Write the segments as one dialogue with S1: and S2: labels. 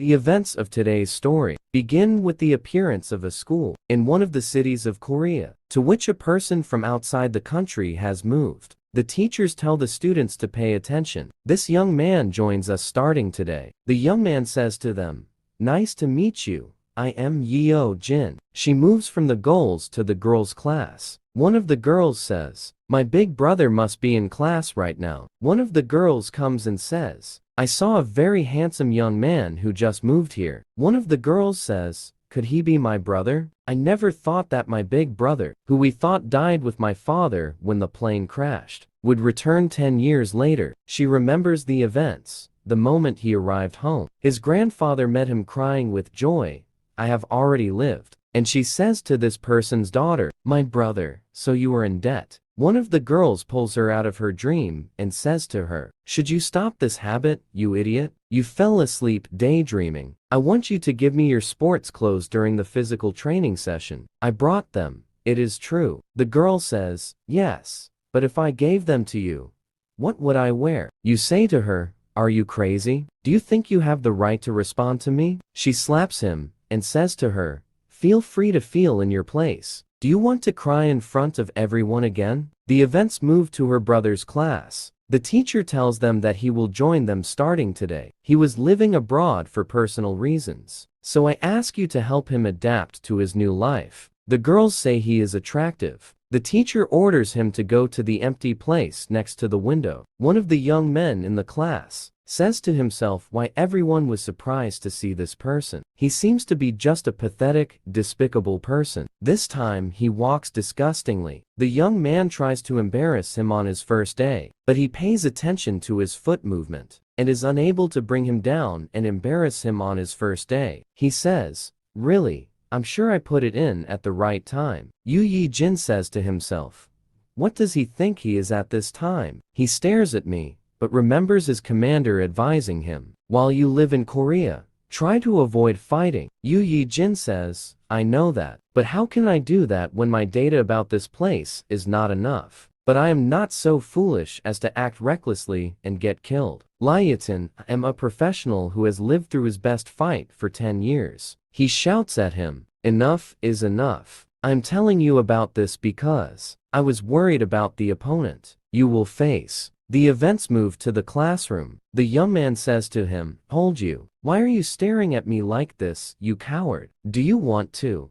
S1: The events of today's story begin with the appearance of a school in one of the cities of Korea, to which a person from outside the country has moved. The teachers tell the students to pay attention. This young man joins us starting today. The young man says to them, "Nice to meet you. I am Yeo Jin." She moves from the girls to the girls' class. One of the girls says, "My big brother must be in class right now." One of the girls comes and says, "I saw a very handsome young man who just moved here." One of the girls says, "Could he be my brother? I never thought that my big brother, who we thought died with my father when the plane crashed, would return 10 years later." She remembers the events, the moment he arrived home. His grandfather met him crying with joy, "I have already lived." And she says to this person's daughter, "My brother, so you are in debt." One of the girls pulls her out of her dream and says to her, "Should you stop this habit, you idiot? You fell asleep daydreaming. I want you to give me your sports clothes during the physical training session." "I brought them. It is true." The girl says, "Yes, but if I gave them to you, what would I wear?" You say to her, "Are you crazy? Do you think you have the right to respond to me?" She slaps him and says to her, "Feel free to feel in your place. Do you want to cry in front of everyone again?" The events move to her brother's class. The teacher tells them that he will join them starting today. He was living abroad for personal reasons, so I ask you to help him adapt to his new life. The girls say he is attractive. The teacher orders him to go to the empty place next to the window. One of the young men in the class says to himself why everyone was surprised to see this person. He seems to be just a pathetic, despicable person. This time he walks disgustingly. The young man tries to embarrass him on his first day, but he pays attention to his foot movement and is unable to bring him down and embarrass him on his first day. He says, "Really, I'm sure I put it in at the right time." Yoo Jin says to himself, "What does he think he is at this time? He stares at me, but remembers his commander advising him, while you live in Korea, try to avoid fighting." Yoo Jin says, "I know that, but how can I do that when my data about this place is not enough? But I am not so foolish as to act recklessly and get killed. Lyatin, I am a professional who has lived through his best fight for 10 years. He shouts at him, "Enough is enough. I'm telling you about this because I was worried about the opponent you will face." The events move to the classroom. The young man says to him, "Hold you. Why are you staring at me like this, you coward? Do you want to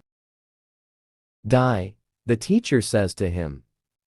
S1: die?" The teacher says to him,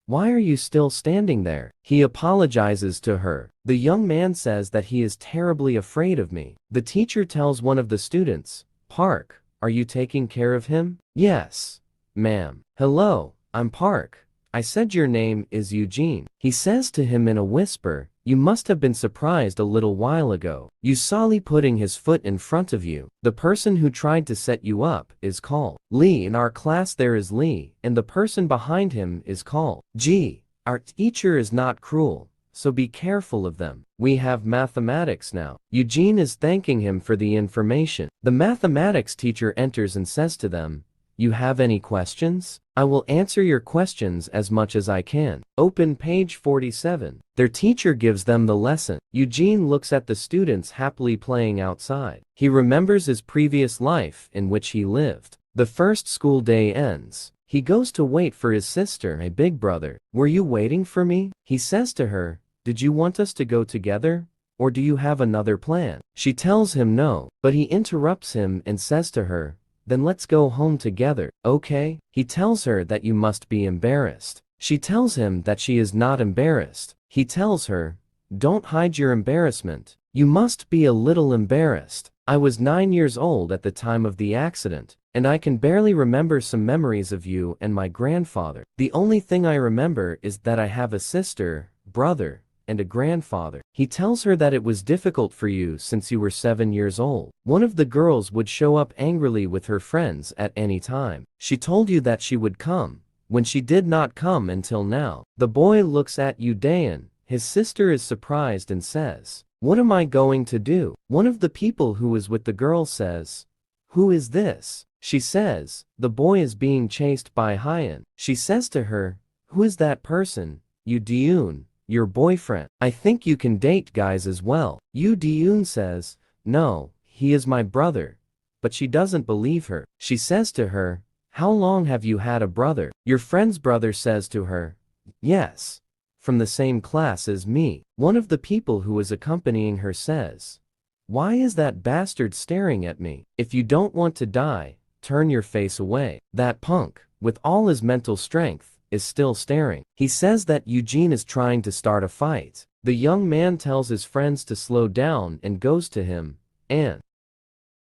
S1: "Why are you still standing there?" He apologizes to her. The young man says that he is terribly afraid of me. The teacher tells one of the students, "Park, are you taking care of him?" "Yes, ma'am." "Hello, I'm Park. I said your name is Eugene." He says to him in a whisper, "You must have been surprised a little while ago. You saw Lee putting his foot in front of you. The person who tried to set you up is called Lee. In our class there is Lee, and the person behind him is called G. Our teacher is not cruel, so be careful of them. We have mathematics now." Eugene is thanking him for the information. The mathematics teacher enters and says to them, "You have any questions? I will answer your questions as much as I can." Open page 47. Their teacher gives them the lesson. Eugene looks at the students happily playing outside. He remembers his previous life in which he lived. The first school day ends. He goes to wait for his sister, a big brother. "Were you waiting for me?" He says to her, "Did you want us to go together? Or do you have another plan?" She tells him no, but he interrupts him and says to her, "Then let's go home together, okay?" He tells her that you must be embarrassed. She tells him that she is not embarrassed. He tells her, "Don't hide your embarrassment. You must be a little embarrassed. I was 9 years old at the time of the accident, and I can barely remember some memories of you and my grandfather. The only thing I remember is that I have a sister, brother, and a grandfather." He tells her that it was difficult for you since you were 7 years old. One of the girls would show up angrily with her friends at any time. She told you that she would come, when she did not come until now. The boy looks at Udayan. His sister is surprised and says, "What am I going to do?" One of the people who was with the girl says, "Who is this?" She says, "The boy is being chased by Hyan." She says to her, "Who is that person?" "Udayan, your boyfriend. I think you can date guys as well." Yoo Deun says, "No, he is my brother. But she doesn't believe her. She says to her, how long have you had a brother? Your friend's brother says to her, yes, from the same class as me. One of the people who was accompanying her says, why is that bastard staring at me? If you don't want to die, turn your face away. That punk, with all his mental strength, is still staring. He says that Eugene is trying to start a fight. The young man tells his friends to slow down and goes to him, and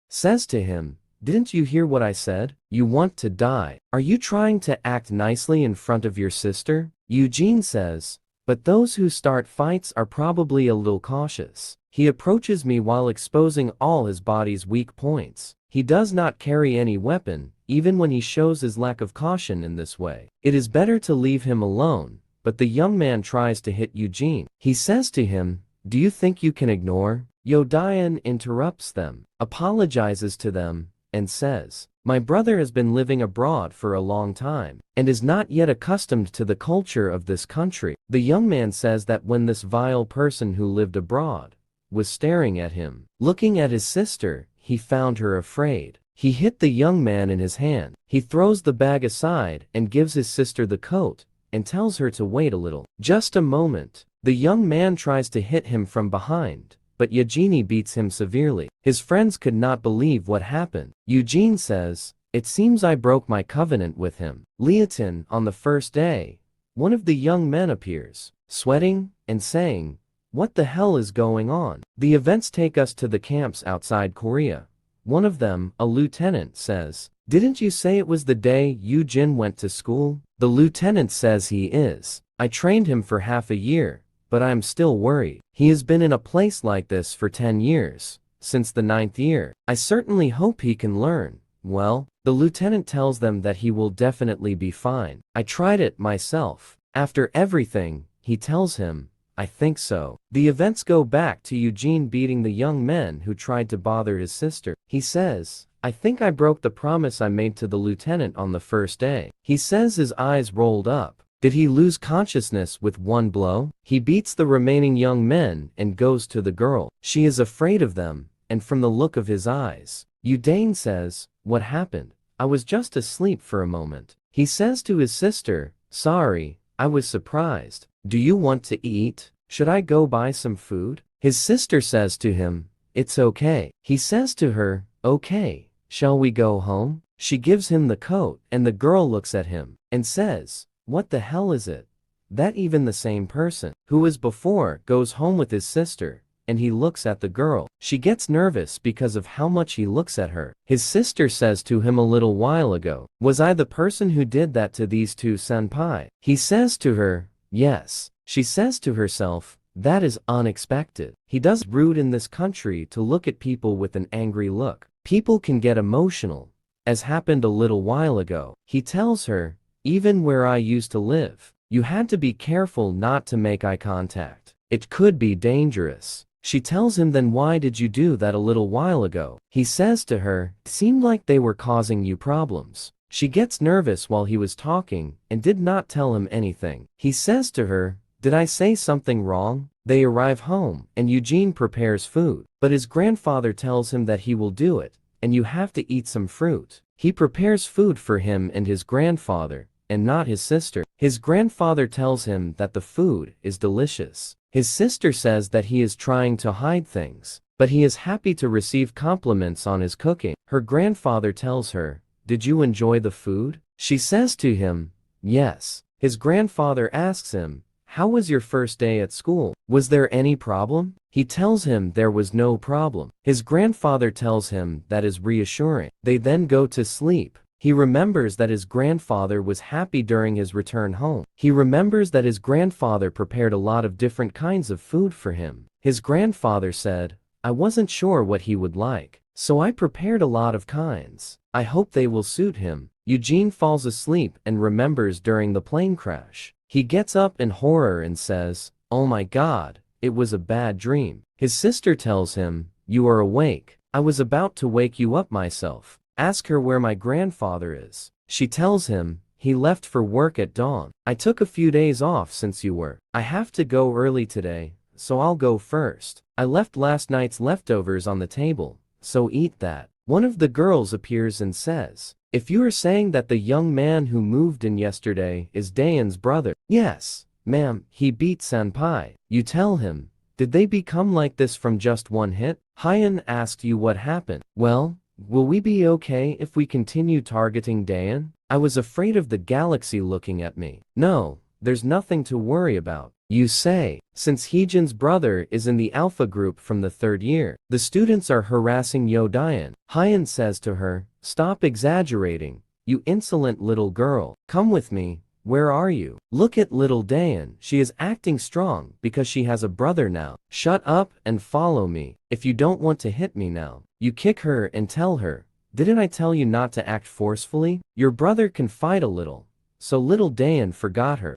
S1: says to him, didn't you hear what I said? You want to die. Are you trying to act nicely in front of your sister? Eugene says, but those who start fights are probably a little cautious. He approaches me while exposing all his body's weak points. He does not carry any weapon, even when he shows his lack of caution in this way. It is better to leave him alone, but the young man tries to hit Eugene. He says to him, do you think you can ignore? Yodayan interrupts them, apologizes to them, and says, my brother has been living abroad for a long time, and is not yet accustomed to the culture of this country. The young man says that when this vile person who lived abroad was staring at him, looking at his sister, he found her afraid. He hit the young man in his hand. He throws the bag aside and gives his sister the coat, and tells her to wait a little. Just a moment. The young man tries to hit him from behind, but Eugenie beats him severely. His friends could not believe what happened. Eugene says, it seems I broke my covenant with him. Leotin, on the first day, one of the young men appears, sweating, and saying, what the hell is going on? The events take us to the camps outside Korea. One of them, a lieutenant, says, didn't you say it was the day Eugene went to school? The lieutenant says he is. I trained him for half a year, but I am still worried. He has been in a place like this for 10 years, since the 9th year. I certainly hope he can learn. Well, the lieutenant tells them that he will definitely be fine. I tried it myself. After everything, he tells him, I think so. The events go back to Eugene beating the young men who tried to bother his sister. He says, I think I broke the promise I made to the lieutenant on the first day. He says his eyes rolled up. Did he lose consciousness with one blow? He beats the remaining young men and goes to the girl. She is afraid of them, and from the look of his eyes, Eugene says, what happened? I was just asleep for a moment. He says to his sister, sorry, I was surprised. Do you want to eat? Should I go buy some food? His sister says to him, it's okay. He says to her, okay, shall we go home? She gives him the coat, and the girl looks at him, and says, what the hell is it? That even the same person who was before goes home with his sister, and he looks at the girl. She gets nervous because of how much he looks at her. His sister says to him a little while ago, was I the person who did that to these two senpai? He says to her, yes. She says to herself, that is unexpected. He does rude in this country to look at people with an angry look. People can get emotional, as happened a little while ago. He tells her, even where I used to live, you had to be careful not to make eye contact. It could be dangerous. She tells him, then why did you do that a little while ago? He says to her, it seemed like they were causing you problems. She gets nervous while he was talking and did not tell him anything. He says to her, did I say something wrong? They arrive home, and Eugene prepares food, but his grandfather tells him that he will do it, and you have to eat some fruit. He prepares food for him and his grandfather, and not his sister. His grandfather tells him that the food is delicious. His sister says that he is trying to hide things, but he is happy to receive compliments on his cooking. Her grandfather tells her, did you enjoy the food? She says to him, yes. His grandfather asks him, how was your first day at school? Was there any problem? He tells him there was no problem. His grandfather tells him that is reassuring. They then go to sleep. He remembers that his grandfather was happy during his return home. He remembers that his grandfather prepared a lot of different kinds of food for him. His grandfather said, I wasn't sure what he would like, so I prepared a lot of kinds. I hope they will suit him. Eugene falls asleep and remembers during the plane crash. He gets up in horror and says, oh my God, it was a bad dream. His sister tells him, you are awake. I was about to wake you up myself. Ask her where my grandfather is. She tells him, he left for work at dawn. I took a few days off since you were. I have to go early today, so I'll go first. I left last night's leftovers on the table, so eat that. One of the girls appears and says, if you are saying that the young man who moved in yesterday is Dayan's brother. Yes, ma'am, he beat senpai. You tell him. Did they become like this from just one hit? Hyan asked you what happened. Well, will we be okay if we continue targeting Dayan? I was afraid of the galaxy looking at me. No, there's nothing to worry about. You say, since Heejin's brother is in the Alpha group from the 3rd year, the students are harassing Yo Dayan. Hyan says to her, stop exaggerating, you insolent little girl. Come with me. Where are you? Look at little Dayan. She is acting strong because she has a brother now. Shut up and follow me. If you don't want to hit me now, you kick her and tell her, didn't I tell you not to act forcefully? Your brother can fight a little. So little Dayan forgot her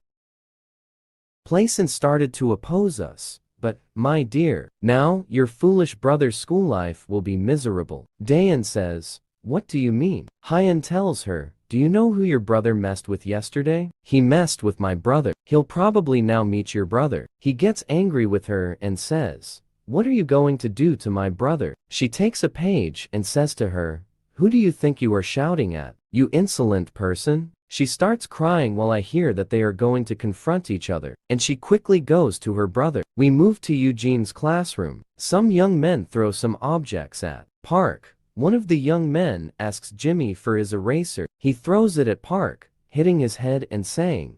S1: place and started to oppose us. But, my dear, now your foolish brother's school life will be miserable. Dayan says, what do you mean? Hyan tells her, do you know who your brother messed with yesterday? He messed with my brother. He'll probably now meet your brother. He gets angry with her and says, what are you going to do to my brother? She takes a page and says to her, who do you think you are shouting at? You insolent person? She starts crying while I hear that they are going to confront each other, and she quickly goes to her brother. We move to Eugene's classroom. Some young men throw some objects at Park. One of the young men asks Jimmy for his eraser. He throws it at Park, hitting his head and saying,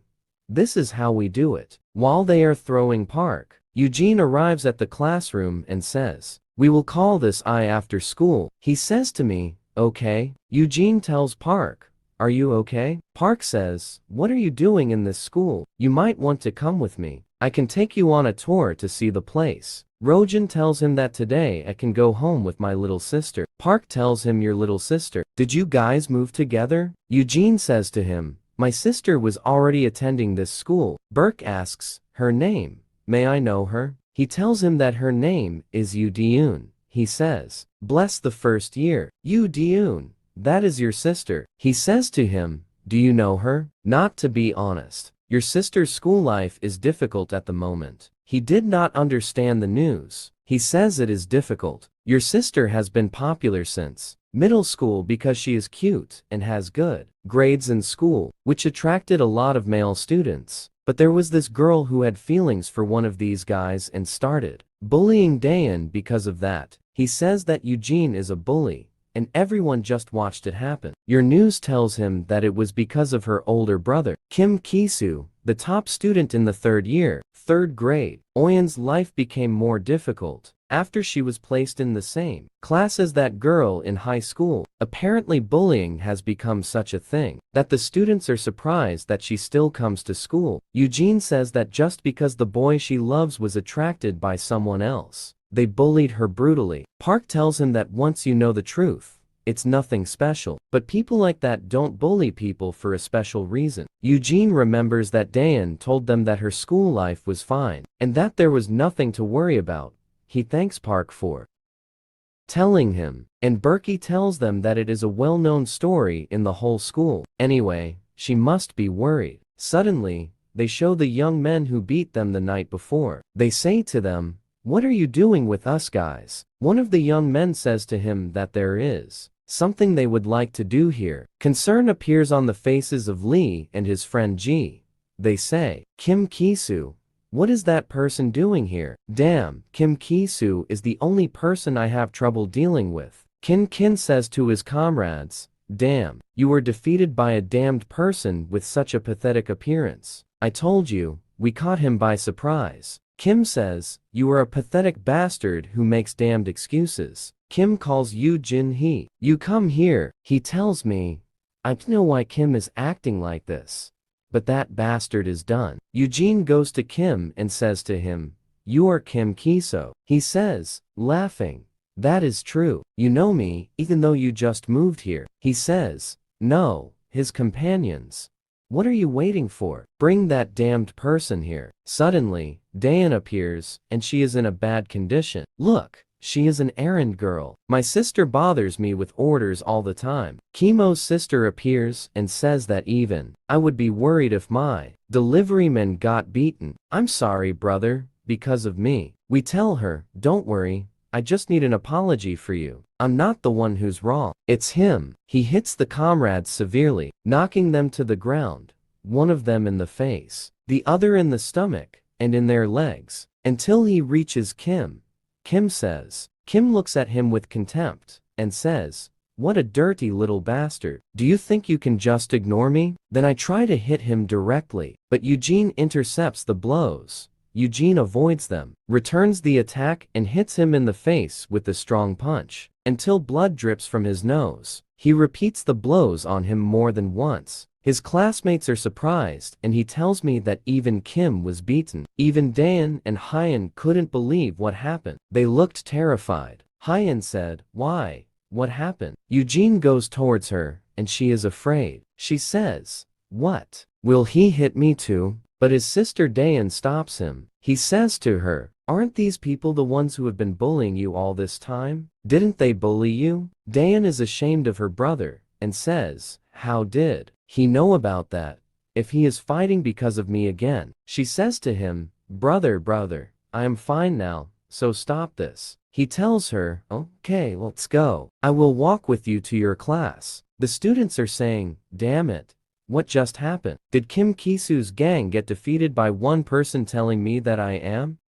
S1: this is how we do it. While they are throwing Park, Eugene arrives at the classroom and says, we will call this eye after school. He says to me, okay. Eugene tells Park, are you okay? Park says, what are you doing in this school? You might want to come with me. I can take you on a tour to see the place. Rojan tells him that today I can go home with my little sister. Park tells him your little sister. Did you guys move together? Eugene says to him, my sister was already attending this school. Burke asks, her name. May I know her? He tells him that her name is Yu Diun. He says, bless the 1st year. Yu Diun. That is your sister. He says to him, do you know her? Not to be honest. Your sister's school life is difficult at the moment. He did not understand the news. He says it is difficult. Your sister has been popular since middle school because she is cute and has good grades in school, which attracted a lot of male students. But there was this girl who had feelings for one of these guys and started bullying Dayan because of that. He says that Eugene is a bully, and everyone just watched it happen. Your news tells him that it was because of her older brother, Kim Kisu, the top student in the 3rd year, 3rd grade. Oyen's life became more difficult after she was placed in the same class as that girl in high school. Apparently bullying has become such a thing that the students are surprised that she still comes to school. Eugene says that just because the boy she loves was attracted by someone else, they bullied her brutally. Park tells him that once you know the truth, it's nothing special. But people like that don't bully people for a special reason. Eugene remembers that Dayan told them that her school life was fine, and that there was nothing to worry about. He thanks Park for telling him, and Berkey tells them that it is a well-known story in the whole school. Anyway, she must be worried. Suddenly, they show the young men who beat them the night before. They say to them, what are you doing with us guys? One of the young men says to him that there is something they would like to do here. Concern appears on the faces of Lee and his friend Ji. They say, Kim Kisu, what is that person doing here? Damn, Kim Kisu is the only person I have trouble dealing with. Kin says to his comrades, damn, you were defeated by a damned person with such a pathetic appearance. I told you, we caught him by surprise. Kim says, you are a pathetic bastard who makes damned excuses. Kim calls Yu Jin Hee. You come here, he tells me. I don't know why Kim is acting like this. But that bastard is done. Eugene goes to Kim and says to him, you are Kim Kiso. He says, laughing, that is true. You know me, even though you just moved here. He says, no, his companions. What are you waiting for? Bring that damned person here. Suddenly, Dayan appears, and she is in a bad condition. Look, she is an errand girl. My sister bothers me with orders all the time. Kimo's sister appears and says that even I would be worried if my deliveryman got beaten. I'm sorry, brother, because of me. We tell her, don't worry, I just need an apology for you. I'm not the one who's wrong. It's him. He hits the comrades severely, knocking them to the ground, one of them in the face, the other in the stomach, and in their legs, until he reaches Kim. Kim looks at him with contempt, and says, "What a dirty little bastard. Do you think you can just ignore me?" Then I try to hit him directly, but Eugene intercepts the blows. Eugene avoids them, returns the attack and hits him in the face with a strong punch, until blood drips from his nose. He repeats the blows on him more than once. His classmates are surprised and he tells me that even Kim was beaten. Even Dayan and Hyan couldn't believe what happened. They looked terrified. Hyan said, "Why? What happened?" Eugene goes towards her and she is afraid. She says, "What? Will he hit me too?" But his sister Dayan stops him. He says to her, "Aren't these people the ones who have been bullying you all this time? Didn't they bully you?" Dayan is ashamed of her brother and says, "How did he know about that? If he is fighting because of me again?" She says to him, brother, I am fine now, so stop this." He tells her, "Okay, let's go. I will walk with you to your class." The students are saying, "Damn it. What just happened? Did Kim Kisu's gang get defeated by one person telling me that I am?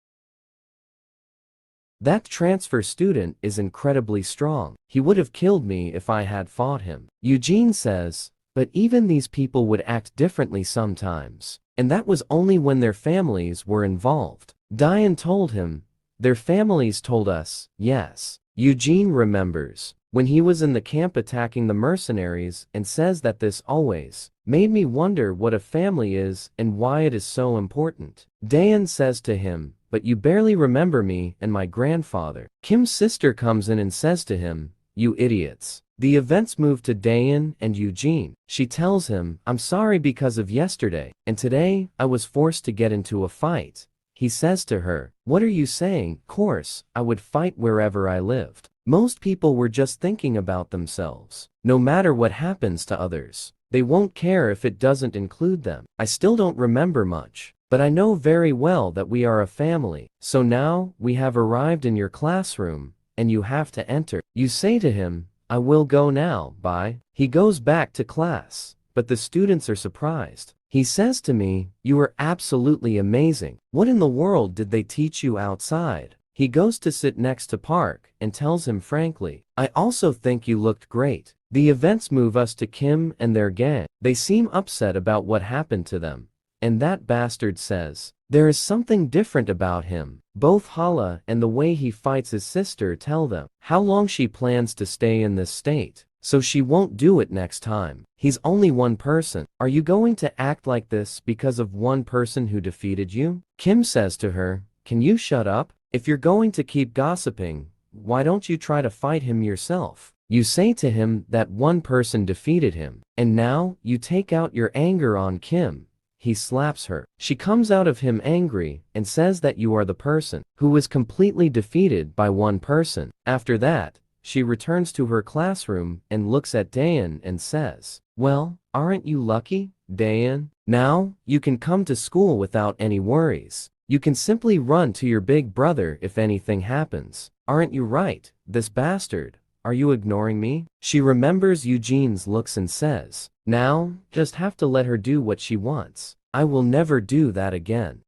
S1: That transfer student is incredibly strong. He would have killed me if I had fought him." Eugene says, "But even these people would act differently sometimes. And that was only when their families were involved." Dayan told him, "Their families told us, yes." Eugene remembers when he was in the camp attacking the mercenaries and says that this always made me wonder what a family is and why it is so important. Dayan says to him, "But you barely remember me and my grandfather." Kim's sister comes in and says to him, "You idiots." The events move to Dayan and Eugene. She tells him, "I'm sorry because of yesterday, and today I was forced to get into a fight." He says to her, "What are you saying? Of course, I would fight wherever I lived. Most people were just thinking about themselves. No matter what happens to others, they won't care if it doesn't include them. I still don't remember much, but I know very well that we are a family. So now we have arrived in your classroom, and you have to enter." You say to him, "I will go now, bye." He goes back to class, but the students are surprised. He says to me, "You are absolutely amazing. What in the world did they teach you outside?" He goes to sit next to Park and tells him frankly, "I also think you looked great." The events move us to Kim and their gang. They seem upset about what happened to them. And that bastard says, "There is something different about him." Both Hala and the way he fights his sister tell them how long she plans to stay in this state, so she won't do it next time. He's only one person. Are you going to act like this because of one person who defeated you? Kim says to her, "Can you shut up? If you're going to keep gossiping, why don't you try to fight him yourself? You say to him that one person defeated him, and now you take out your anger on Kim." He slaps her. She comes out of him angry and says that you are the person who was completely defeated by one person. After that, she returns to her classroom and looks at Dayan and says, "Well, aren't you lucky, Dayan? Now, you can come to school without any worries. You can simply run to your big brother if anything happens. Aren't you right, this bastard? Are you ignoring me?" She remembers Eugene's looks and says, "Now, just have to let her do what she wants. I will never do that again."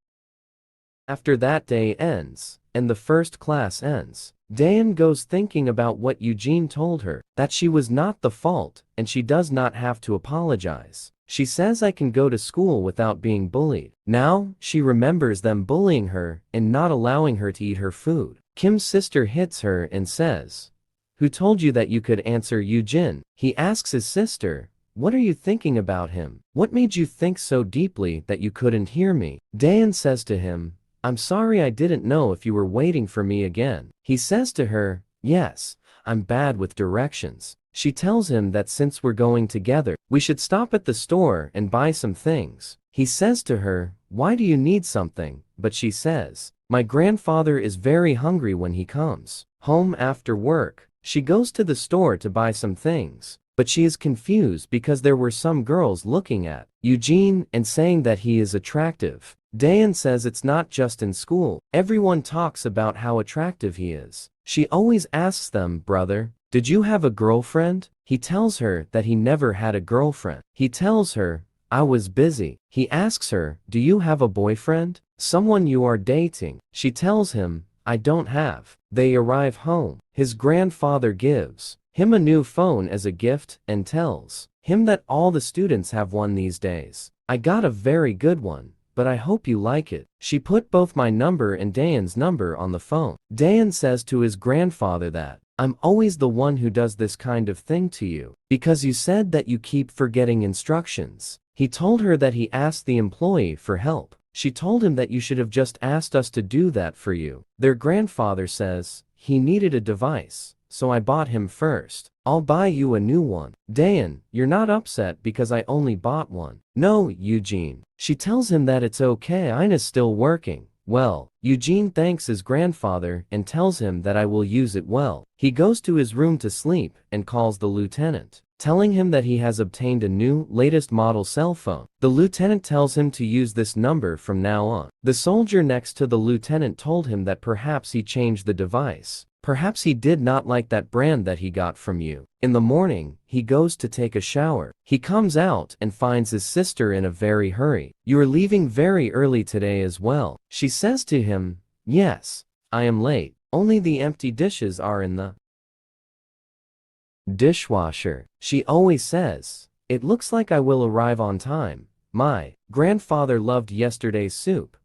S1: After that day ends, and the first class ends, Dayan goes thinking about what Eugene told her, that she was not the fault, and she does not have to apologize. She says, "I can go to school without being bullied." Now, she remembers them bullying her and not allowing her to eat her food. Kim's sister hits her and says, "Who told you that you could answer Eugene?" He asks his sister, "What are you thinking about him? What made you think so deeply that you couldn't hear me?" Dayan says to him, "I'm sorry, I didn't know if you were waiting for me again." He says to her, "Yes, I'm bad with directions." She tells him that since we're going together, we should stop at the store and buy some things. He says to her, "Why do you need something?" But she says, "My grandfather is very hungry when he comes home after work." She goes to the store to buy some things, but she is confused because there were some girls looking at Eugene and saying that he is attractive. Dayan says it's not just in school. Everyone talks about how attractive he is. She always asks them, brother, did you have a girlfriend? He tells her that he never had a girlfriend. He tells her, I was busy. He asks her, do you have a boyfriend? Someone you are dating? She tells him, I don't have. They arrive home. His grandfather gives him a new phone as a gift and tells him that all the students have one these days. I got a very good one, but I hope you like it. She put both my number and Dayan's number on the phone. Dayan says to his grandfather that, I'm always the one who does this kind of thing to you, because you said that you keep forgetting instructions. He told her that he asked the employee for help. She told him that you should have just asked us to do that for you. Their grandfather says, he needed a device, so I bought him first. I'll buy you a new one. Dayan, you're not upset because I only bought one. No, Eugene. She tells him that it's okay, Ina's still working. Well, Eugene thanks his grandfather and tells him that I will use it well. He goes to his room to sleep and calls the lieutenant, telling him that he has obtained a new, latest model cell phone. The lieutenant tells him to use this number from now on. The soldier next to the lieutenant told him that perhaps he changed the device. Perhaps he did not like that brand that he got from you. In the morning, he goes to take a shower. He comes out and finds his sister in a very hurry. You are leaving very early today as well. She says to him, yes, I am late. Only the empty dishes are in the dishwasher. She always says, it looks like I will arrive on time. My grandfather loved yesterday's soup,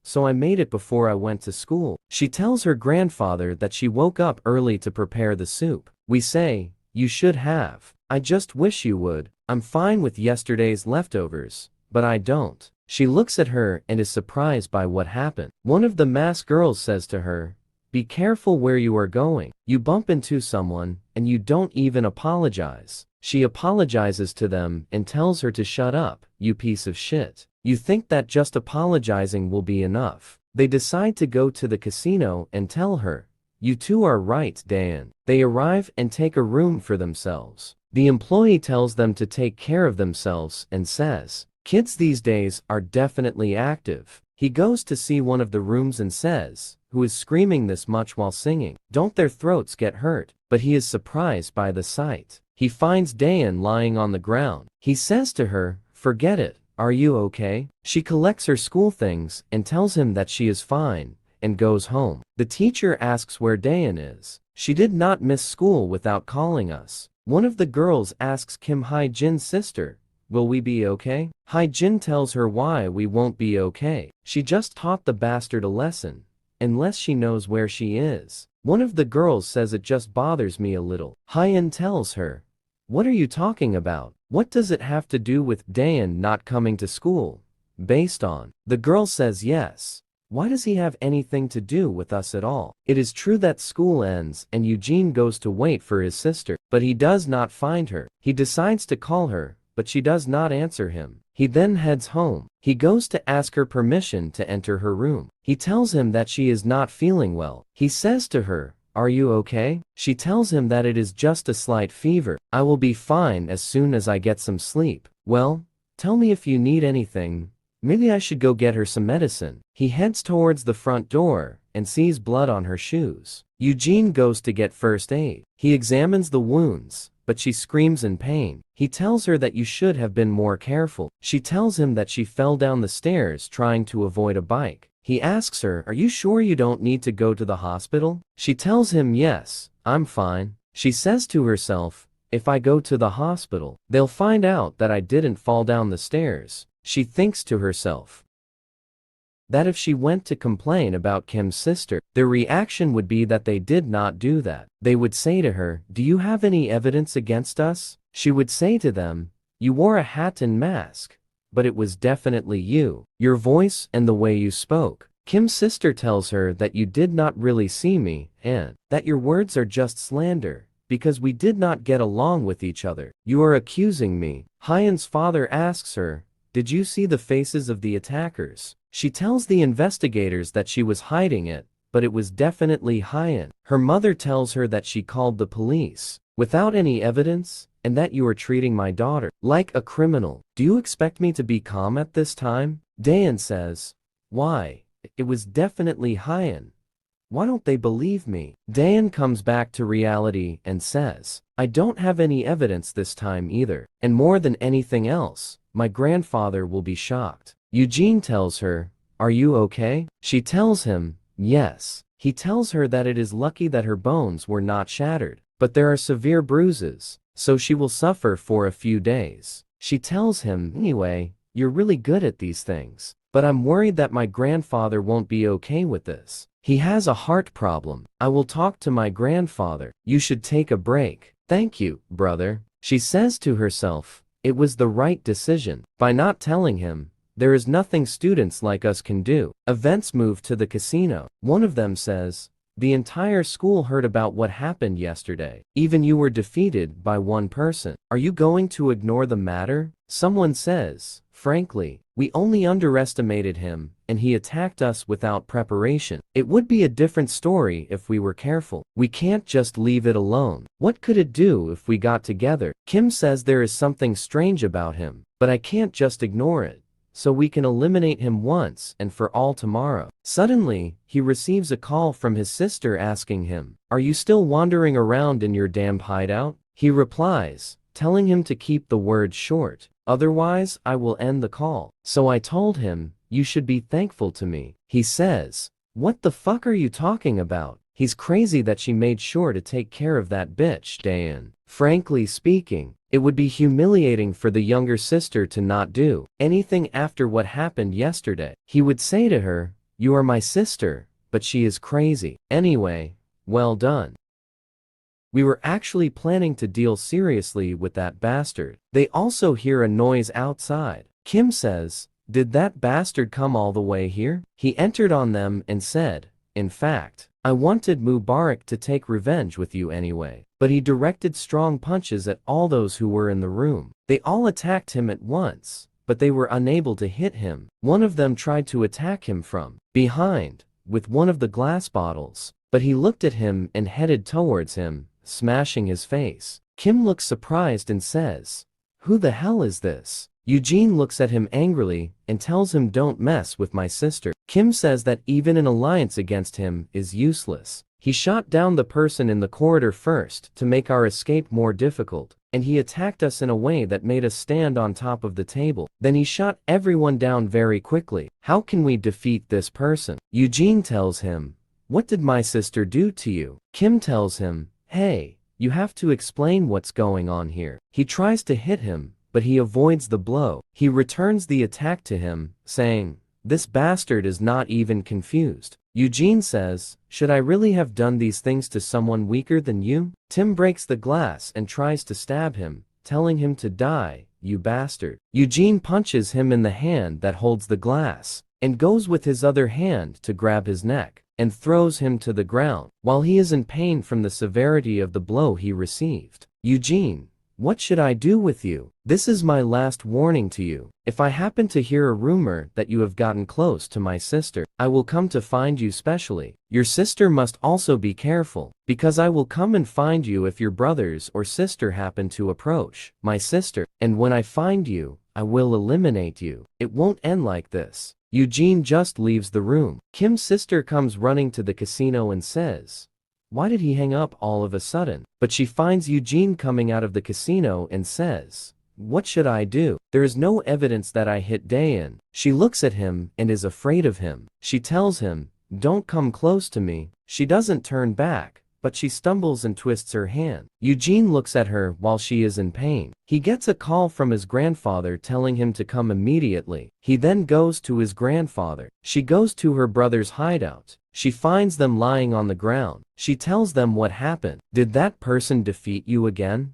S1: so I made it before I went to school. She tells her grandfather that she woke up early to prepare the soup. We say, you should have. I just wish you would. I'm fine with yesterday's leftovers, but I don't. She looks at her and is surprised by what happened. One of the masked girls says to her, be careful where you are going. You bump into someone, and you don't even apologize. She apologizes to them and tells her to shut up, you piece of shit. You think that just apologizing will be enough. They decide to go to the casino and tell her, you two are right, Dayan. They arrive and take a room for themselves. The employee tells them to take care of themselves and says, kids these days are definitely active. He goes to see one of the rooms and says, who is screaming this much while singing? Don't their throats get hurt? But he is surprised by the sight. He finds Dayan lying on the ground. He says to her, forget it. Are you okay? She collects her school things and tells him that she is fine and goes home. The teacher asks where Dayan is. She did not miss school without calling us. One of the girls asks Kim Hae-jin's sister, will we be okay? Hae-jin tells her why we won't be okay. She just taught the bastard a lesson, unless she knows where she is. One of the girls says it just bothers me a little. Hae-in tells her, what are you talking about? What does it have to do with Dayan not coming to school? Based on. The girl says yes. Why does he have anything to do with us at all? It is true that school ends and Eugene goes to wait for his sister, but he does not find her. He decides to call her, but she does not answer him. He then heads home. He goes to ask her permission to enter her room. He tells him that she is not feeling well. He says to her, are you okay? She tells him that it is just a slight fever. I will be fine as soon as I get some sleep. Well, tell me if you need anything. Maybe I should go get her some medicine. He heads towards the front door and sees blood on her shoes. Eugene goes to get first aid. He examines the wounds, but she screams in pain. He tells her that you should have been more careful. She tells him that she fell down the stairs trying to avoid a bike. He asks her, are you sure you don't need to go to the hospital? She tells him yes, I'm fine. She says to herself, if I go to the hospital, they'll find out that I didn't fall down the stairs. She thinks to herself that if she went to complain about Kim's sister, their reaction would be that they did not do that. They would say to her, do you have any evidence against us? She would say to them, you wore a hat and mask, but it was definitely you. Your voice and the way you spoke. Kim's sister tells her that you did not really see me and that your words are just slander because we did not get along with each other. You are accusing me. Hae-in's father asks her, did you see the faces of the attackers? She tells the investigators that she was hiding it, but it was definitely Hae-in. Her mother tells her that she called the police without any evidence and that you are treating my daughter like a criminal. Do you expect me to be calm at this time? Dayan says, Why? It was definitely Hyan. Why don't they believe me? Dayan comes back to reality and says, I don't have any evidence this time either. And more than anything else, my grandfather will be shocked. Eugene tells her, are you okay? She tells him, yes. He tells her that it is lucky that her bones were not shattered, but there are severe bruises, so she will suffer for a few days. She tells him, anyway, you're really good at these things, but I'm worried that my grandfather won't be okay with this. He has a heart problem. I will talk to my grandfather. You should take a break. Thank you, brother. She says to herself, it was the right decision. By not telling him, there is nothing students like us can do. Events move to the casino. One of them says, the entire school heard about what happened yesterday. Even you were defeated by one person. Are you going to ignore the matter? Someone says, frankly, we only underestimated him, and he attacked us without preparation. It would be a different story if we were careful. We can't just leave it alone. What could it do if we got together? Kim says there is something strange about him, but I can't just ignore it. So we can eliminate him once and for all tomorrow. Suddenly, he receives a call from his sister asking him, are you still wandering around in your damn hideout? He replies, telling him to keep the words short. Otherwise, I will end the call. So I told him, you should be thankful to me. He says, what the fuck are you talking about? He's crazy that she made sure to take care of that bitch, Dayan. Frankly speaking, it would be humiliating for the younger sister to not do anything after what happened yesterday. He would say to her, you are my sister, but she is crazy. Anyway, well done. We were actually planning to deal seriously with that bastard. They also hear a noise outside. Kim says, did that bastard come all the way here? He entered on them and said, in fact, I wanted Mubarak to take revenge with you anyway, but he directed strong punches at all those who were in the room. They all attacked him at once, but they were unable to hit him. One of them tried to attack him from behind with one of the glass bottles, but he looked at him and headed towards him, smashing his face. Kim looks surprised and says, who the hell is this? Eugene looks at him angrily and tells him don't mess with my sister. Kim says that even an alliance against him is useless. He shot down the person in the corridor first to make our escape more difficult, and he attacked us in a way that made us stand on top of the table. Then he shot everyone down very quickly. How can we defeat this person? Eugene tells him, what did my sister do to you? Kim tells him, hey, you have to explain what's going on here. He tries to hit him, but he avoids the blow. He returns the attack to him, saying, this bastard is not even confused. Eugene says, should I really have done these things to someone weaker than you? Tim breaks the glass and tries to stab him, telling him to die, you bastard. Eugene punches him in the hand that holds the glass, and goes with his other hand to grab his neck, and throws him to the ground, while he is in pain from the severity of the blow he received. Eugene, what should I do with you? This is my last warning to you. If I happen to hear a rumor that you have gotten close to my sister, I will come to find you specially. Your sister must also be careful, because I will come and find you if your brothers or sister happen to approach my sister, and when I find you, I will eliminate you. It won't end like this. Eugene just leaves the room. Kim's sister comes running to the casino and says, why did he hang up all of a sudden? But she finds Eugene coming out of the casino and says, what should I do? There is no evidence that I hit Dayan. She looks at him and is afraid of him. She tells him, don't come close to me. She doesn't turn back, but she stumbles and twists her hand. Eugene looks at her while she is in pain. He gets a call from his grandfather telling him to come immediately. He then goes to his grandfather. She goes to her brother's hideout. She finds them lying on the ground. She tells them what happened. Did that person defeat you again?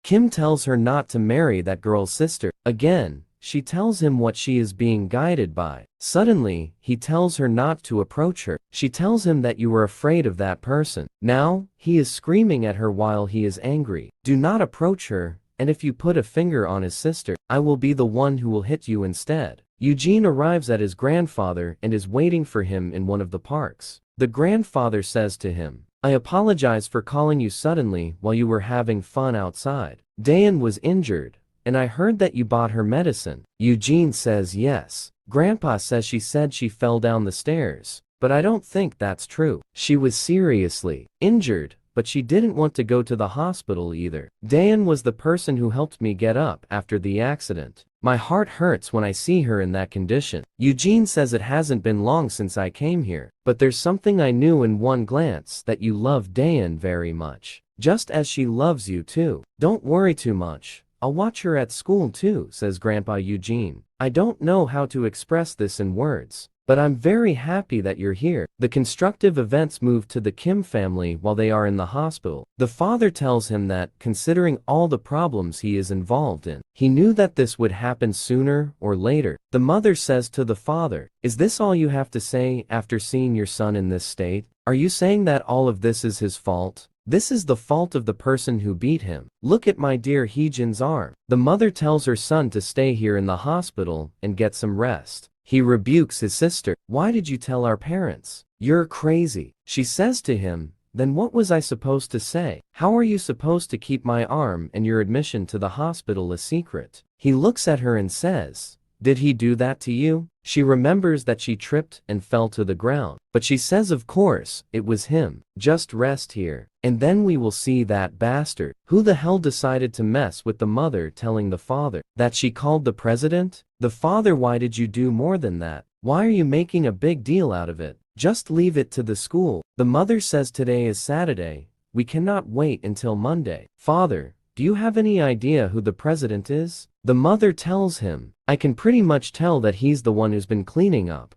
S1: Kim tells her not to marry that girl's sister. Again, she tells him what she is being guided by. Suddenly, he tells her not to approach her. She tells him that you are afraid of that person. Now, he is screaming at her while he is angry. Do not approach her, and if you put a finger on his sister, I will be the one who will hit you instead. Eugene arrives at his grandfather and is waiting for him in one of the parks. The grandfather says to him, I apologize for calling you suddenly while you were having fun outside. Dayan was injured, and I heard that you bought her medicine. Eugene says yes. Grandpa says she said she fell down the stairs, but I don't think that's true. She was seriously injured, but she didn't want to go to the hospital either. Dayan was the person who helped me get up after the accident. My heart hurts when I see her in that condition. Eugene says it hasn't been long since I came here, but there's something I knew in one glance, that you love Dayan very much. Just as she loves you too. Don't worry too much. I'll watch her at school too, says Grandpa Eugene. I don't know how to express this in words, but I'm very happy that you're here. The constructive events move to the Kim family while they are in the hospital. The father tells him that, considering all the problems he is involved in, he knew that this would happen sooner or later. The mother says to the father, "Is this all you have to say after seeing your son in this state? Are you saying that all of this is his fault? This is the fault of the person who beat him. Look at my dear Heejin's arm." The mother tells her son to stay here in the hospital and get some rest. He rebukes his sister. "Why did you tell our parents? You're crazy." She says to him, "Then what was I supposed to say? How are you supposed to keep my arm and your admission to the hospital a secret?" He looks at her and says, "Did he do that to you?" She remembers that she tripped and fell to the ground, but she says of course, it was him. "Just rest here, and then we will see that bastard." Who the hell decided to mess with the mother telling the father that she called the president? The father, "Why did you do more than that? Why are you making a big deal out of it? Just leave it to the school." The mother says, "Today is Saturday. We cannot wait until Monday." "Father, do you have any idea who the president is?" The mother tells him, "I can pretty much tell that he's the one who's been cleaning up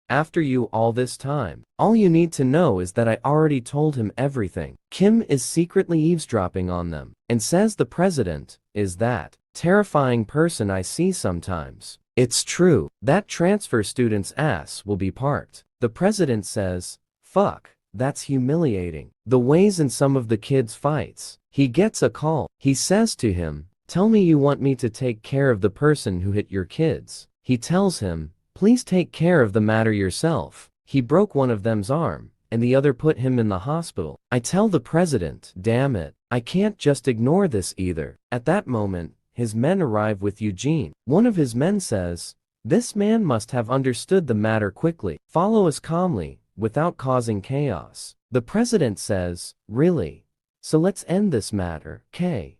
S1: after you all this time. All you need to know is that I already told him everything." Kim is secretly eavesdropping on them and says the president is that terrifying person I see sometimes. It's true. That transfer student's ass will be parked. The president says, "Fuck, that's humiliating." The ways in some of the kids' fights. He gets a call. He says to him, "Tell me you want me to take care of the person who hit your kids." He tells him, "Please take care of the matter yourself. He broke one of them's arm, and the other put him in the hospital." I tell the president, "Damn it, I can't just ignore this either." At that moment, his men arrive with Eugene. One of his men says, "This man must have understood the matter quickly. Follow us calmly, without causing chaos." The president says, "Really? So let's end this matter. K.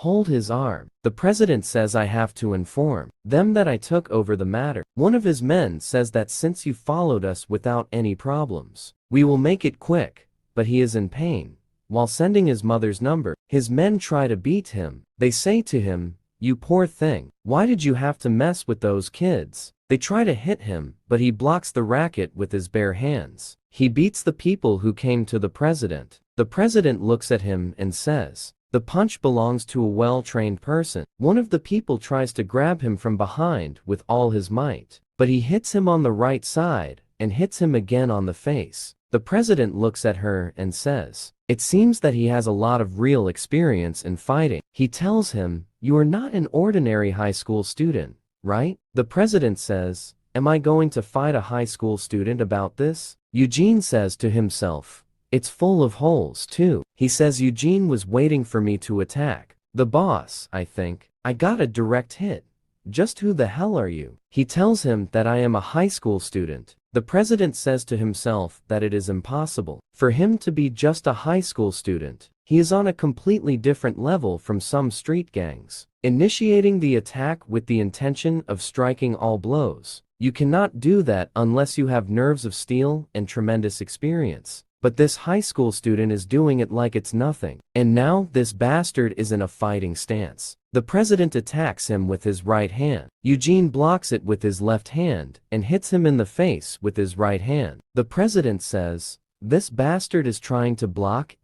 S1: Hold his arm." The president says, "I have to inform them that I took over the matter." One of his men says that since you followed us without any problems, we will make it quick, but he is in pain. While sending his mother's number, his men try to beat him. They say to him, "You poor thing, why did you have to mess with those kids?" They try to hit him, but he blocks the racket with his bare hands. He beats the people who came to the president. The president looks at him and says, "The punch belongs to a well-trained person." One of the people tries to grab him from behind with all his might, but he hits him on the right side and hits him again on the face. The president looks at her and says, "It seems that he has a lot of real experience in fighting." He tells him, "You are not an ordinary high school student, right?" The president says, "Am I going to fight a high school student about this?" Eugene says to himself, "It's full of holes too." He says, "Eugene was waiting for me to attack the boss, I think. I got a direct hit. Just who the hell are you?" He tells him that I am a high school student. The president says to himself that it is impossible for him to be just a high school student. He is on a completely different level from some street gangs, initiating the attack with the intention of striking all blows. You cannot do that unless you have nerves of steel and tremendous experience. But this high school student is doing it like it's nothing. And now this bastard is in a fighting stance. The president attacks him with his right hand. Eugene blocks it with his left hand and hits him in the face with his right hand. The president says, "This bastard is trying to block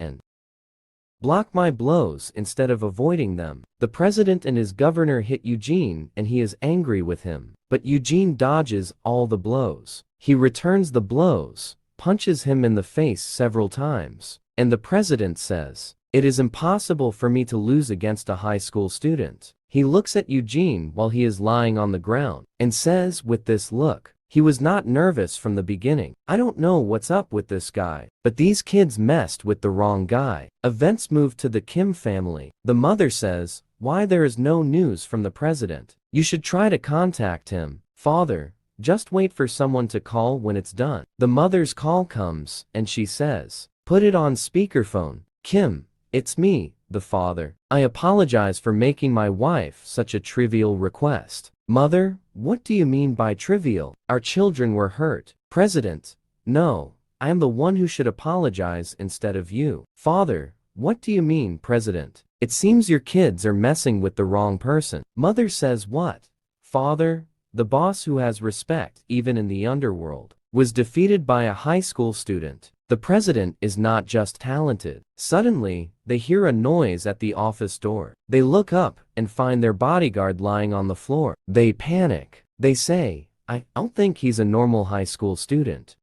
S1: my blows instead of avoiding them." The president and his governor hit Eugene and he is angry with him. But Eugene dodges all the blows. He returns the blows, punches him in the face several times, and the president says, "It is impossible for me to lose against a high school student." He looks at Eugene while he is lying on the ground and says with this look, he was not nervous from the beginning. "I don't know what's up with this guy, but these kids messed with the wrong guy." Events move to the Kim family. The mother says, "Why there is no news from the president? You should try to contact him." "Father, Just wait for someone to call when it's done. The mother's call comes, and she says, "Put it on speakerphone." "Kim, it's me, the father. I apologize for making my wife such a trivial request." "Mother, what do you mean by trivial? Our children were hurt." "President, no, I am the one who should apologize instead of you." "Father, what do you mean, President? It seems your kids are messing with the wrong person." Mother says, "What? Father, the boss who has respect even in the underworld was defeated by a high school student. The president is not just talented." Suddenly, they hear a noise at the office door. They look up and find their bodyguard lying on the floor. They panic. They say, "I don't think he's a normal high school student."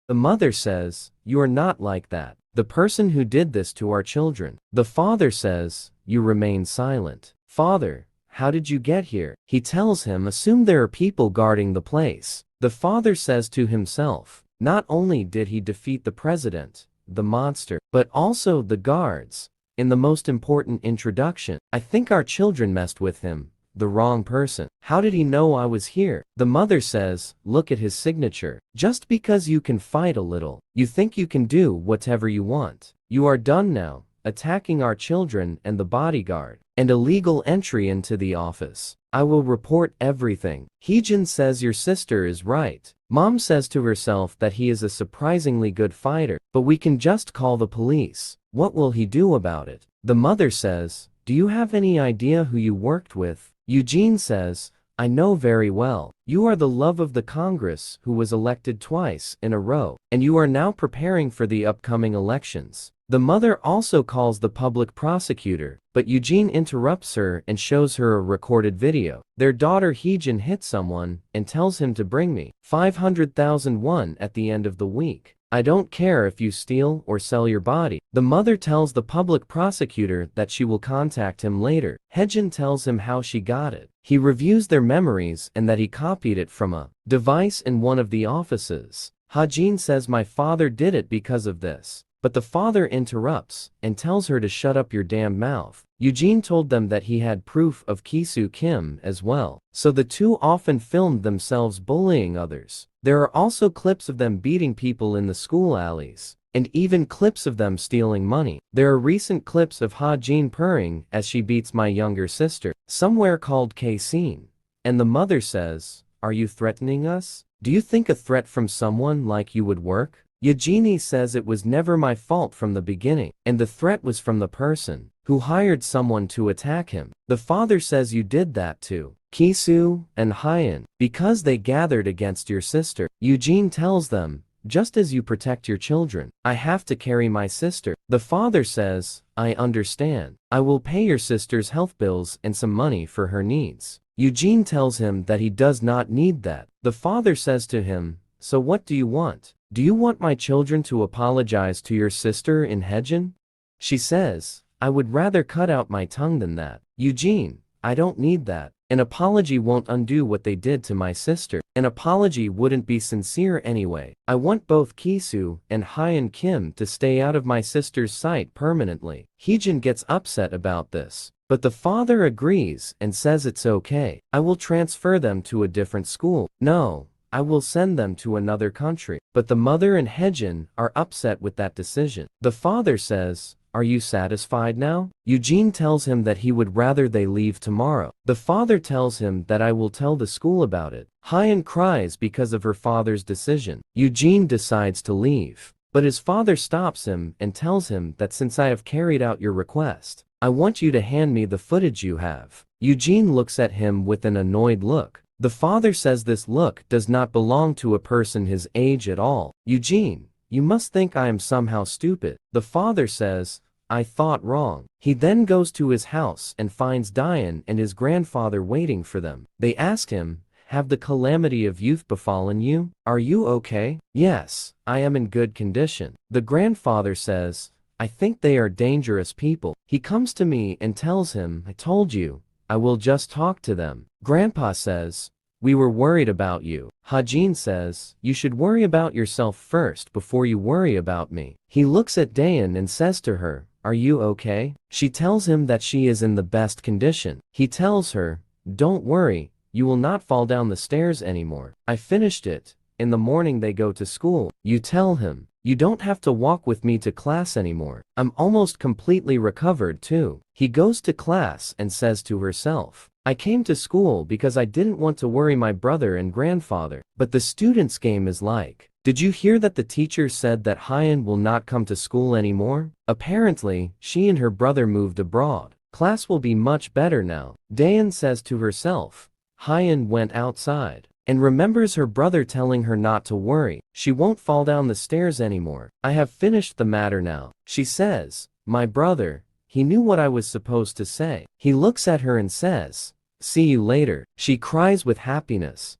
S1: The mother says, "You are not like that. The person who did this to our children." The father says, "You remain silent." "Father, how did you get here?" He tells him, "Assume there are people guarding the place." The father says to himself, not only did he defeat the president, the monster, but also the guards. In the most important introduction, I think our children messed with him, the wrong person. How did he know I was here? The mother says, "Look at his signature. Just because you can fight a little, you think you can do whatever you want. You are done now, attacking our children and the bodyguard, and illegal entry into the office. I will report everything." Heejin says your sister is right. Mom says to herself that he is a surprisingly good fighter, but we can just call the police. What will he do about it? The mother says, "Do you have any idea who you worked with?" Eugene says, "I know very well. You are the love of the Congress who was elected twice in a row, and you are now preparing for the upcoming elections." The mother also calls the public prosecutor, but Eugene interrupts her and shows her a recorded video. Their daughter Heejin hit someone and tells him to bring me 500,000 won at the end of the week. I don't care if you steal or sell your body. The mother tells the public prosecutor that she will contact him later. Heejin tells him how she got it. He reviews their memories and that he copied it from a device in one of the offices. Hajin says my father did it because of this. But the father interrupts and tells her to shut up your damn mouth. Eugene told them that he had proof of Kisu Kim as well, so the two often filmed themselves bullying others. There are also clips of them beating people in the school alleys, and even clips of them stealing money. There are recent clips of Ha-jin purring as she beats my younger sister, somewhere called K-scene. And the mother says, "Are you threatening us? Do you think a threat from someone like you would work?" Eugenie says it was never my fault from the beginning, and the threat was from the person who hired someone to attack him. The father says you did that to Kisu and Hyen because they gathered against your sister. Eugene tells them, "Just as you protect your children, I have to carry my sister." The father says, "I understand. I will pay your sister's health bills and some money for her needs." Eugene tells him that he does not need that. The father says to him, "So what do you want? Do you want my children to apologize to your sister in Heijin?" She says, "I would rather cut out my tongue than that." Eugene, "I don't need that. An apology won't undo what they did to my sister. An apology wouldn't be sincere anyway. I want both Kisu and Hyen Kim to stay out of my sister's sight permanently." Heejin gets upset about this, but the father agrees and says it's okay. "I will transfer them to a different school. No, I will send them to another country." But the mother and Heijin are upset with that decision. The father says, "Are you satisfied now?" Eugene tells him that he would rather they leave tomorrow. The father tells him that I will tell the school about it. Hyen cries because of her father's decision. Eugene decides to leave, but his father stops him and tells him that since I have carried out your request, I want you to hand me the footage you have. Eugene looks at him with an annoyed look. The father says this look does not belong to a person his age at all. "Eugene, you must think I am somehow stupid." The father says, "I thought wrong." He then goes to his house and finds Diane and his grandfather waiting for them. They ask him, "Have the calamity of youth befallen you? Are you okay?" "Yes, I am in good condition." The grandfather says, "I think they are dangerous people." He comes to me and tells him, "I told you, I will just talk to them." Grandpa says, "We were worried about you." Hajin says, "You should worry about yourself first before you worry about me." He looks at Dayan and says to her, "Are you okay?" She tells him that she is in the best condition. He tells her, "Don't worry, you will not fall down the stairs anymore. I finished it. In the morning they go to school. You tell him, you don't have to walk with me to class anymore. I'm almost completely recovered too. He goes to class and says to herself, I came to school because I didn't want to worry my brother and grandfather. But the student's game is like, did you hear that the teacher said that Hyan will not come to school anymore? Apparently, she and her brother moved abroad. Class will be much better now. Dayan says to herself. Hyan went outside and remembers her brother telling her not to worry. She won't fall down the stairs anymore. I have finished the matter now. She says, my brother, he knew what I was supposed to say. He looks at her and says, see you later. She cries with happiness.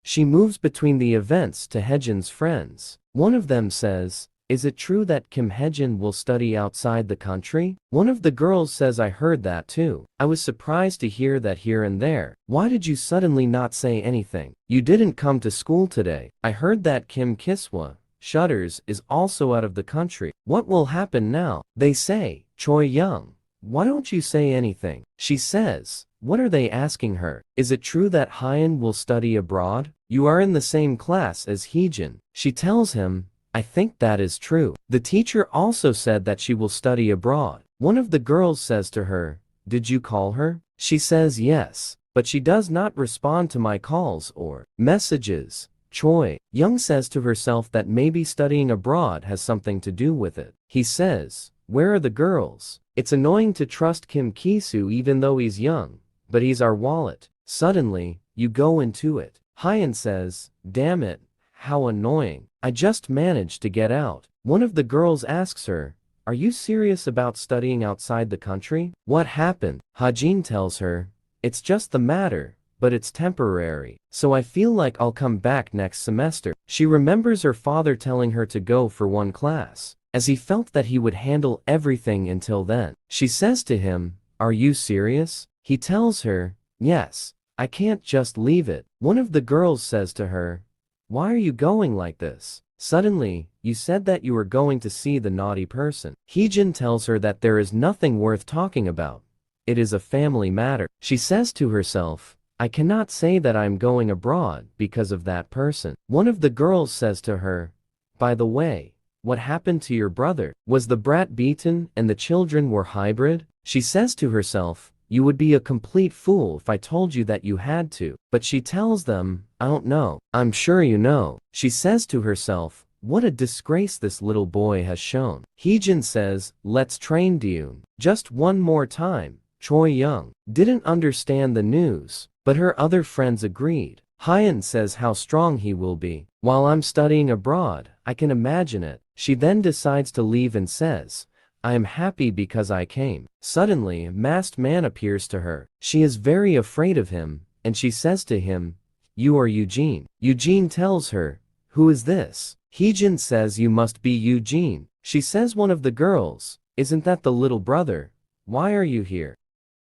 S1: She moves between the events to Hejin's friends. One of them says, is it true that Kim Hejin will study outside the country? One of the girls says I heard that too. I was surprised to hear that here and there. Why did you suddenly not say anything? You didn't come to school today. I heard that Kim Kiswa, Shutters, is also out of the country. What will happen now? They say, Choi Young, why don't you say anything? She says, what are they asking her? Is it true that Hyan will study abroad? You are in the same class as Hejin. She tells him, I think that is true. The teacher also said that she will study abroad. One of the girls says to her, did you call her? She says yes, but she does not respond to my calls or messages. Choi Young says to herself that maybe studying abroad has something to do with it. He says, where are the girls? It's annoying to trust Kim Kisu even though he's young, but he's our wallet. Suddenly, you go into it. Hyan says, damn it, how annoying. I just managed to get out. One of the girls asks her, are you serious about studying outside the country? What happened? Hajin tells her, it's just the matter, but it's temporary. So I feel like I'll come back next semester. She remembers her father telling her to go for one class, as he felt that he would handle everything until then. She says to him, are you serious? He tells her, yes, I can't just leave it. One of the girls says to her, why are you going like this? Suddenly, you said that you were going to see the naughty person. Hejin tells her that there is nothing worth talking about. It is a family matter. She says to herself, I cannot say that I'm going abroad because of that person. One of the girls says to her, by the way, what happened to your brother? Was the brat beaten and the children were hybrid? She says to herself, you would be a complete fool if I told you that you had to. But she tells them, I don't know. I'm sure you know. She says to herself, what a disgrace this little boy has shown. Hejin says, let's train Dyun. Just one more time. Choi Young didn't understand the news, but her other friends agreed. Hyan says how strong he will be. While I'm studying abroad, I can imagine it. She then decides to leave and says, I am happy because I came. Suddenly, a masked man appears to her. She is very afraid of him, and she says to him, you are Eugene. Eugene tells her, who is this? Hejin says you must be Eugene. She says one of the girls, isn't that the little brother? Why are you here?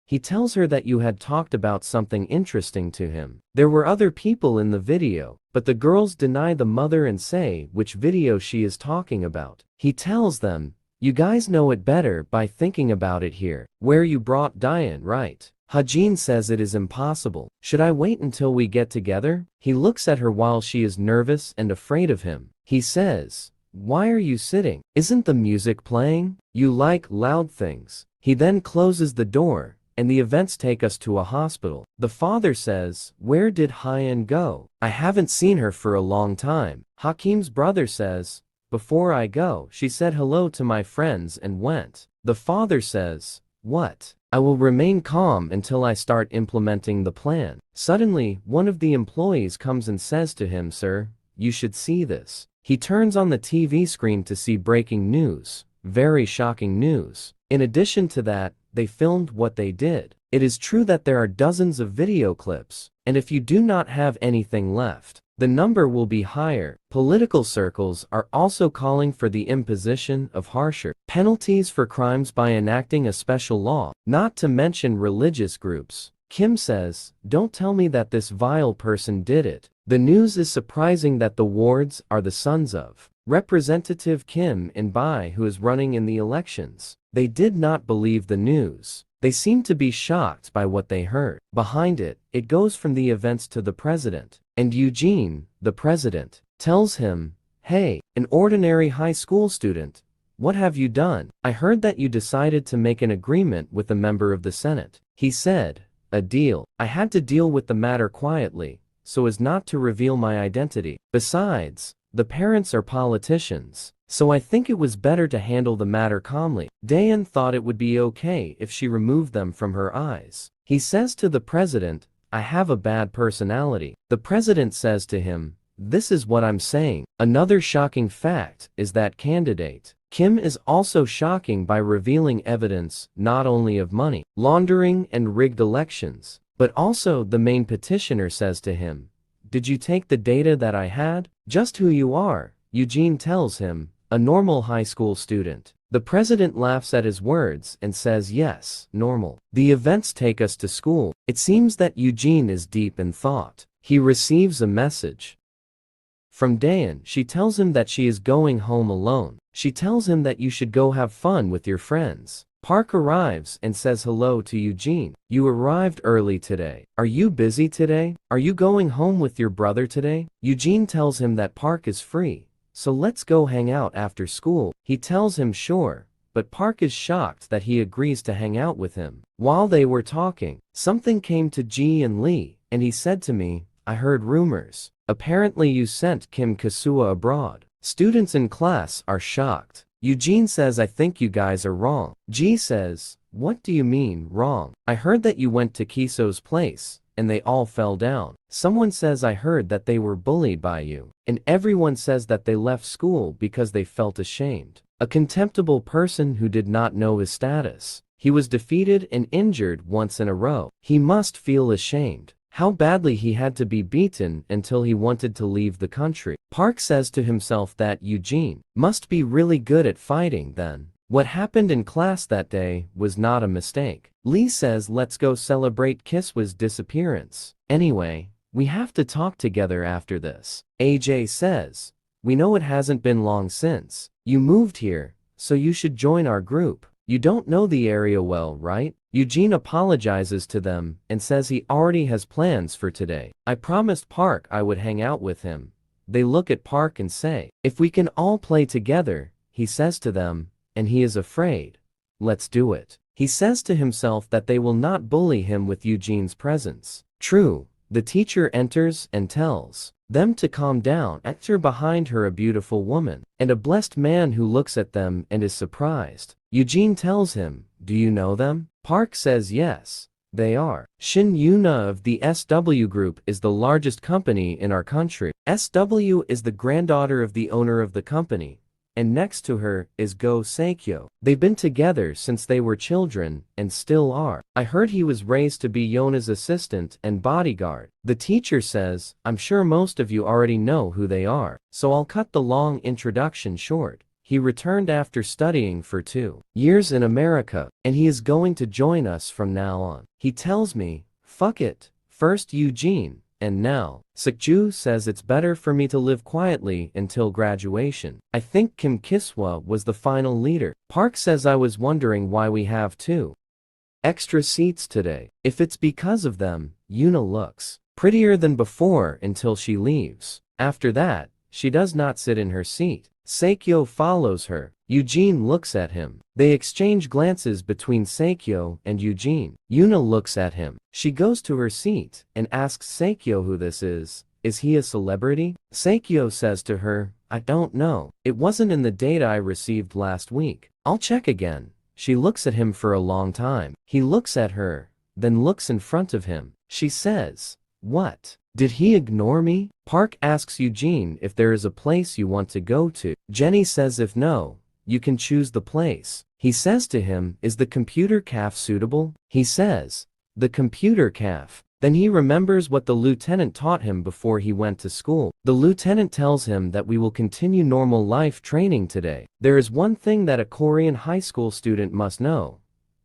S1: He tells her that you had talked about something interesting to him. There were other people in the video, but the girls deny the mother and say which video she is talking about. He tells them, you guys know it better by thinking about it here, where you brought Diane, right? Hajin says it is impossible. Should I wait until we get together? He looks at her while she is nervous and afraid of him. He says, why are you sitting? Isn't the music playing? You like loud things. He then closes the door, and the events take us to a hospital. The father says, where did Hyan go? I haven't seen her for a long time. Hakim's brother says, before I go, she said hello to my friends and went. The father says, what? I will remain calm until I start implementing the plan. Suddenly, one of the employees comes and says to him, sir, you should see this. He turns on the TV screen to see breaking news. Very shocking news. In addition to that, they filmed what they did. It is true that there are dozens of video clips, and if you do not have anything left, the number will be higher. Political circles are also calling for the imposition of harsher penalties for crimes by enacting a special law, not to mention religious groups. Kim says, don't tell me that this vile person did it. The news is surprising that the wards are the sons of Representative Kim In-bai, who is running in the elections. They did not believe the news. They seemed to be shocked by what they heard. Behind it, it goes from the events to the president. And Eugene, the president, tells him, "Hey, an ordinary high school student, what have you done? I heard that you decided to make an agreement with a member of the Senate." He said, "A deal. I had to deal with the matter quietly, so as not to reveal my identity. Besides, the parents are politicians, so I think it was better to handle the matter calmly." Dayan thought it would be okay if she removed them from her eyes. He says to the president, "I have a bad personality." The president says to him, "This is what I'm saying." Another shocking fact is that candidate Kim is also shocking by revealing evidence not only of money laundering and rigged elections, but also the main petitioner says to him, "Did you take the data that I had? Just who you are?" Eugene tells him, "A normal high school student." The president laughs at his words and says, "Yes, normal. The events take us to school." It seems that Eugene is deep in thought. He receives a message from Dayan. She tells him that she is going home alone. She tells him that you should go have fun with your friends. Park arrives and says hello to Eugene. "You arrived early today. Are you busy today? Are you going home with your brother today?" Eugene tells him that Park is free, so let's go hang out after school. He tells him sure, but Park is shocked that he agrees to hang out with him. While they were talking, something came to Ji and Lee, and he said to me, "I heard rumors. Apparently you sent Kim Kasua abroad." Students in class are shocked. Eugene says, "I think you guys are wrong." Ji says, "What do you mean, wrong? I heard that you went to Kiso's place, and they all fell down. Someone says I heard that they were bullied by you. And everyone says that they left school because they felt ashamed. A contemptible person who did not know his status. He was defeated and injured once in a row. He must feel ashamed. How badly he had to be beaten until he wanted to leave the country." Park says to himself that Eugene must be really good at fighting then. What happened in class that day was not a mistake. Lee says, "Let's go celebrate Kiswa's disappearance. Anyway, we have to talk together after this." AJ says, "We know it hasn't been long since you moved here, so you should join our group. You don't know the area well, right?" Eugene apologizes to them and says he already has plans for today. "I promised Park I would hang out with him." They look at Park and say, "If we can all play together," he says to them, and he is afraid. "Let's do it." He says to himself that they will not bully him with Eugene's presence. True, the teacher enters and tells them to calm down. Enter behind her a beautiful woman, and a blessed man who looks at them and is surprised. Eugene tells him, "Do you know them?" Park says yes, they are. Shin Yuna of the SW Group is the largest company in our country. SW is the granddaughter of the owner of the company, and next to her is Go Seikyo. They've been together since they were children, and still are. I heard he was raised to be Yona's assistant and bodyguard. The teacher says, "I'm sure most of you already know who they are, so I'll cut the long introduction short. He returned after studying for 2 years in America, and he is going to join us from now on. He tells me, fuck it, first Eugene, and now Seokju says it's better for me to live quietly until graduation. I think Kim Kiswa was the final leader." Park says, "I was wondering why we have 2 extra seats today. If it's because of them." Yuna looks prettier than before until she leaves. After that, she does not sit in her seat. Seikyo follows her. Eugene looks at him. They exchange glances between Seikyo and Eugene. Yuna looks at him. She goes to her seat and asks Seikyo who this is. Is he a celebrity? Seikyo says to her, "I don't know. It wasn't in the data I received last week. I'll check again." She looks at him for a long time. He looks at her, then looks in front of him. She says, "What? Did he ignore me?" Park asks Eugene if there is a place you want to go to. Jenny says if no, you can choose the place. He says to him, "Is the computer caf suitable?" He says, "The computer caf." Then he remembers what the lieutenant taught him before he went to school. The lieutenant tells him that we will continue normal life training today. There is one thing that a Korean high school student must know.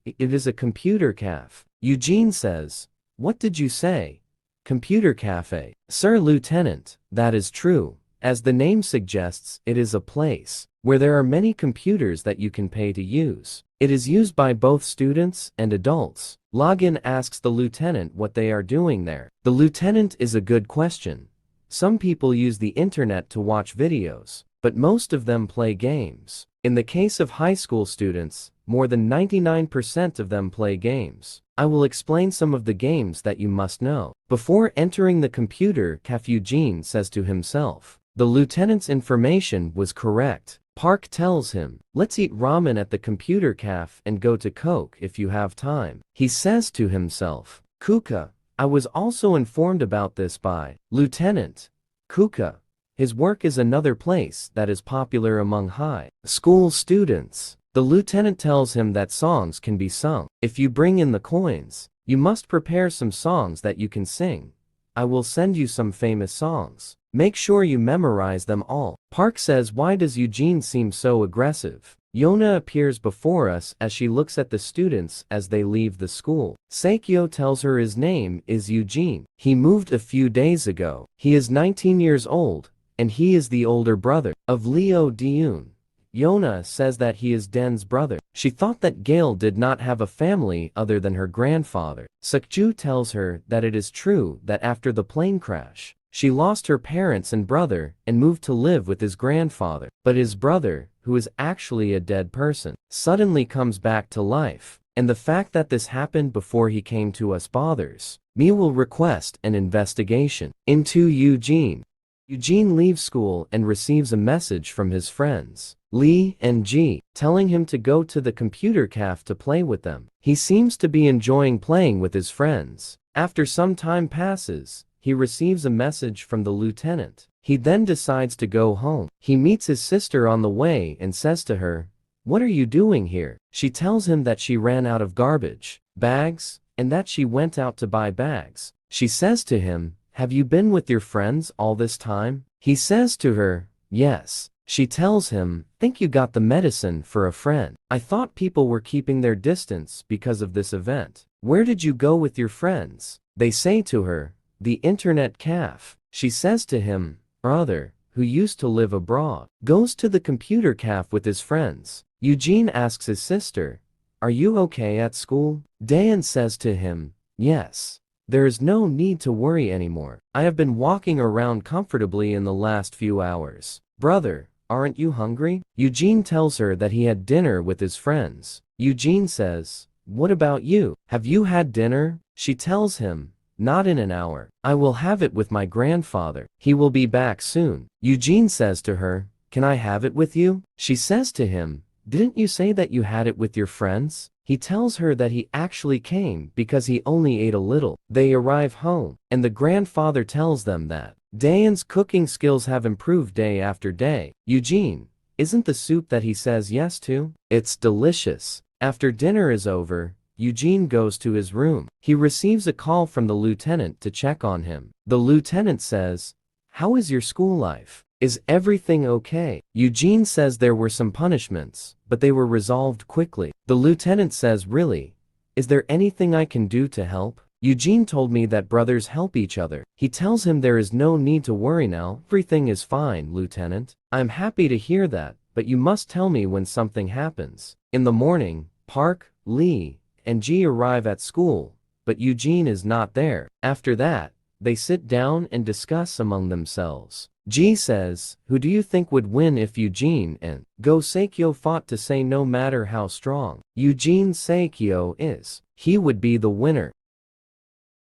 S1: It is a computer caf. Eugene says, "What did you say?" "Computer cafe." "Sir Lieutenant, that is true. As the name suggests, it is a place where there are many computers that you can pay to use. It is used by both students and adults. Login asks the lieutenant what they are doing there. The lieutenant is a good question. Some people use the internet to watch videos, but most of them play games. In the case of high school students, more than 99% of them play games. I will explain some of the games that you must know. Before entering the computer cafe, Eugene says to himself. The lieutenant's information was correct. Park tells him, let's eat ramen at the computer cafe and go to Coke if you have time. He says to himself, Kuka, I was also informed about this by Lieutenant Kuka. His work is another place that is popular among high school students. The lieutenant tells him that songs can be sung. If you bring in the coins, you must prepare some songs that you can sing. I will send you some famous songs. Make sure you memorize them all. Park says, why does Eugene seem so aggressive? Yona appears before us as she looks at the students as they leave the school. Seikyo tells her his name is Eugene. He moved a few days ago. He is 19 years old, and he is the older brother of Leo Deun. Yona says that he is Den's brother. She thought that Gale did not have a family other than her grandfather. Sukju tells her that it is true that after the plane crash, she lost her parents and brother and moved to live with his grandfather. But his brother, who is actually a dead person, suddenly comes back to life. And the fact that this happened before he came to us bothers me. Will request an investigation into Eugene. Eugene leaves school and receives a message from his friends, Lee and Ji, telling him to go to the computer cafe to play with them. He seems to be enjoying playing with his friends. After some time passes, he receives a message from the lieutenant. He then decides to go home. He meets his sister on the way and says to her, what are you doing here? She tells him that she ran out of garbage bags and that she went out to buy bags. She says to him, have you been with your friends all this time? He says to her, yes. She tells him, think you got the medicine for a friend. I thought people were keeping their distance because of this event. Where did you go with your friends? They say to her, the internet cafe. She says to him, brother, who used to live abroad, goes to the computer cafe with his friends. Eugene asks his sister, are you okay at school? Dan says to him, yes. There is no need to worry anymore. I have been walking around comfortably in the last few hours. Brother, aren't you hungry? Eugene tells her that he had dinner with his friends. Eugene says, what about you? Have you had dinner? She tells him, not in an hour. I will have it with my grandfather. He will be back soon. Eugene says to her, can I have it with you? She says to him, didn't you say that you had it with your friends? He tells her that he actually came because he only ate a little. They arrive home, and the grandfather tells them that Dayan's cooking skills have improved day after day. Eugene, isn't the soup that he says yes to? It's delicious. After dinner is over, Eugene goes to his room. He receives a call from the lieutenant to check on him. The lieutenant says, how is your school life? Is everything okay? Eugene says there were some punishments, but they were resolved quickly. The lieutenant says, really? Is there anything I can do to help? Eugene told me that brothers help each other. He tells him there is no need to worry now. Everything is fine, Lieutenant. I'm happy to hear that, but you must tell me when something happens. In the morning, Park, Lee, and Ji arrive at school, but Eugene is not there. After that, they sit down and discuss among themselves. Ji says, who do you think would win if Eugene and Go Seikyo fought to say no matter how strong Eugene Seikyo is, he would be the winner.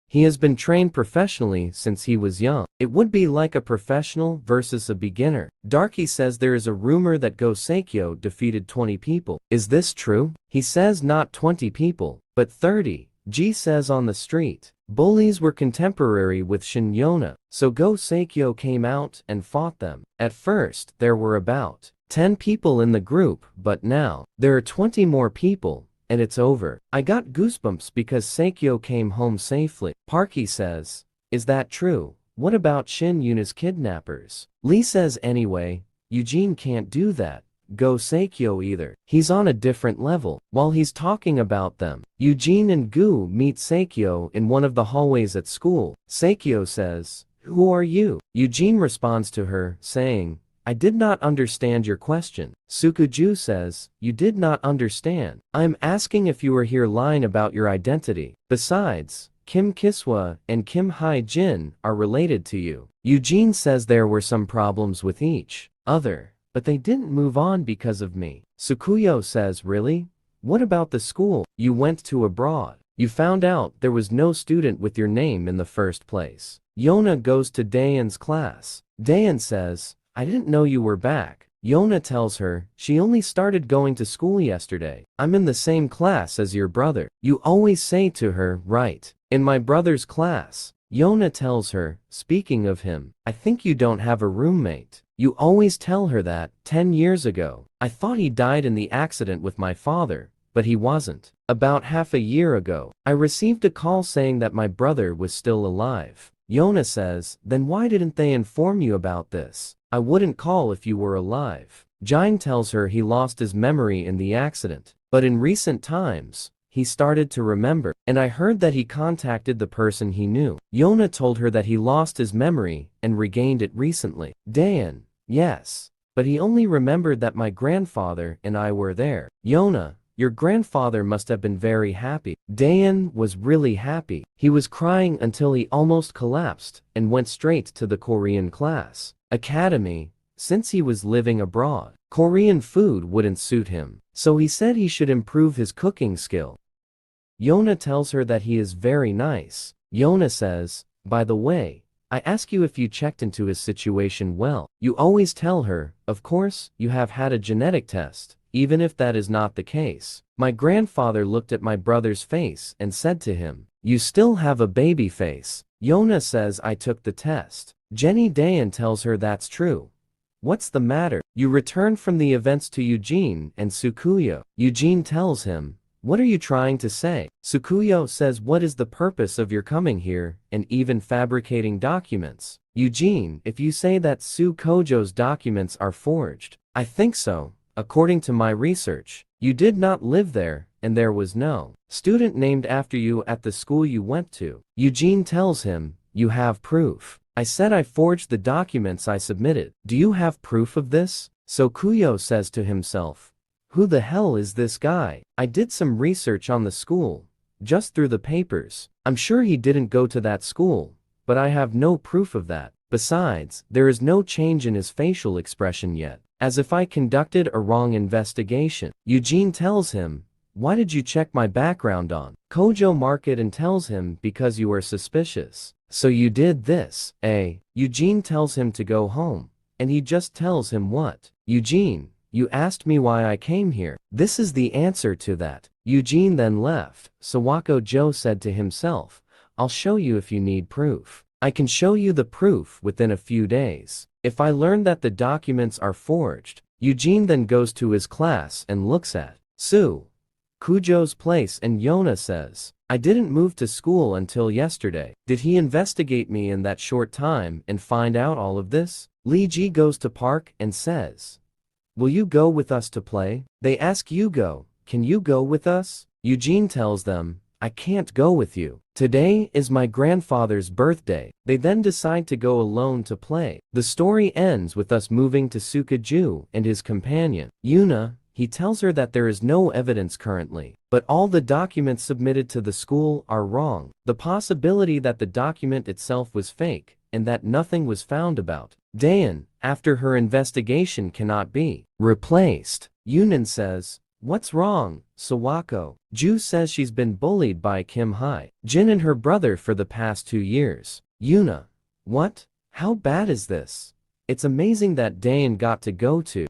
S1: He has been trained professionally since he was young. It would be like a professional versus a beginner. Darky says there is a rumor that Go Seikyo defeated 20 people. Is this true? He says not 20 people, but 30. Ji says on the street, bullies were contemporary with Shinyona, so Go Seikyo came out and fought them. At first, there were about 10 people in the group, but now, there are 20 more people, and it's over. I got goosebumps because Seikyo came home safely. Parky says, is that true? What about Shin Yuna's kidnappers? Lee says anyway, Eugene can't do that. Go Seikyo either. He's on a different level. While he's talking about them, Eugene and Gu meet Seikyo in one of the hallways at school. Seikyo says, Who are you? Eugene responds to her, saying, I did not understand your question. Sukuju says, you did not understand. I'm asking if you were here lying about your identity. Besides, Kim Kiswa and Kim Hai Jin are related to you. Eugene says there were some problems with each other, but they didn't move on because of me. Sukuyo says, really? What about the school you went to abroad? You found out there was no student with your name in the first place. Yona goes to Dayan's class. Dayan says, I didn't know you were back. Yona tells her, she only started going to school yesterday. I'm in the same class as your brother. You always say to her, right? In my brother's class. Yona tells her, speaking of him, I think you don't have a roommate. You always tell her that. 10 years ago, I thought he died in the accident with my father, but he wasn't. About half a year ago, I received a call saying that my brother was still alive. Yona says, then why didn't they inform you about this? I wouldn't call if you were alive. Jine tells her he lost his memory in the accident, but in recent times, he started to remember, and I heard that he contacted the person he knew. Yona told her that he lost his memory and regained it recently. Dayan, yes, but he only remembered that my grandfather and I were there. Yona, your grandfather must have been very happy. Dayan was really happy. He was crying until he almost collapsed and went straight to the Korean class academy. Since he was living abroad, Korean food wouldn't suit him, so he said he should improve his cooking skill. Yona tells her that he is very nice. Yona says, by the way, I ask you if you checked into his situation well. You always tell her, of course, you have had a genetic test. Even if that is not the case. My grandfather looked at my brother's face and said to him, you still have a baby face. Yona says I took the test. Jenny Dayan tells her that's true. What's the matter? You returned from the events to Eugene and Sukuyo. Eugene tells him, what are you trying to say? Sukuyo says, what is the purpose of your coming here and even fabricating documents? Eugene, if you say that Su Kojo's documents are forged, I think so. According to my research, you did not live there, and there was no student named after you at the school you went to. Eugene tells him, you have proof. I said I forged the documents I submitted. Do you have proof of this? So Kuyo says to himself, who the hell is this guy? I did some research on the school, just through the papers. I'm sure he didn't go to that school, but I have no proof of that. Besides, there is no change in his facial expression yet. As if I conducted a wrong investigation. Eugene tells him, why did you check my background on Kojo Market and tells him because you are suspicious. So you did this, eh? Eugene tells him to go home, and he just tells him what? Eugene, you asked me why I came here. This is the answer to that. Eugene then left. Sawako Joe said to himself, I'll show you if you need proof. I can show you the proof within a few days. If I learn that the documents are forged. Eugene then goes to his class and looks at Su Kujo's place and Yona says, I didn't move to school until yesterday. Did he investigate me in that short time and find out all of this? Lee Ji goes to park and says, will you go with us to play? They ask Yugo, can you go with us? Eugene tells them, I can't go with you. Today is my grandfather's birthday. They then decide to go alone to play. The story ends with us moving to Sukaju and his companion, Yuna. He tells her that there is no evidence currently, but all the documents submitted to the school are wrong. The possibility that the document itself was fake, and that nothing was found about Dayan, after her investigation cannot be replaced. Yunan says, what's wrong, Sawako? Ju says she's been bullied by Kim Hai Jin and her brother for the past 2 years. Yuna, what? How bad is this? It's amazing that Dayan got to go to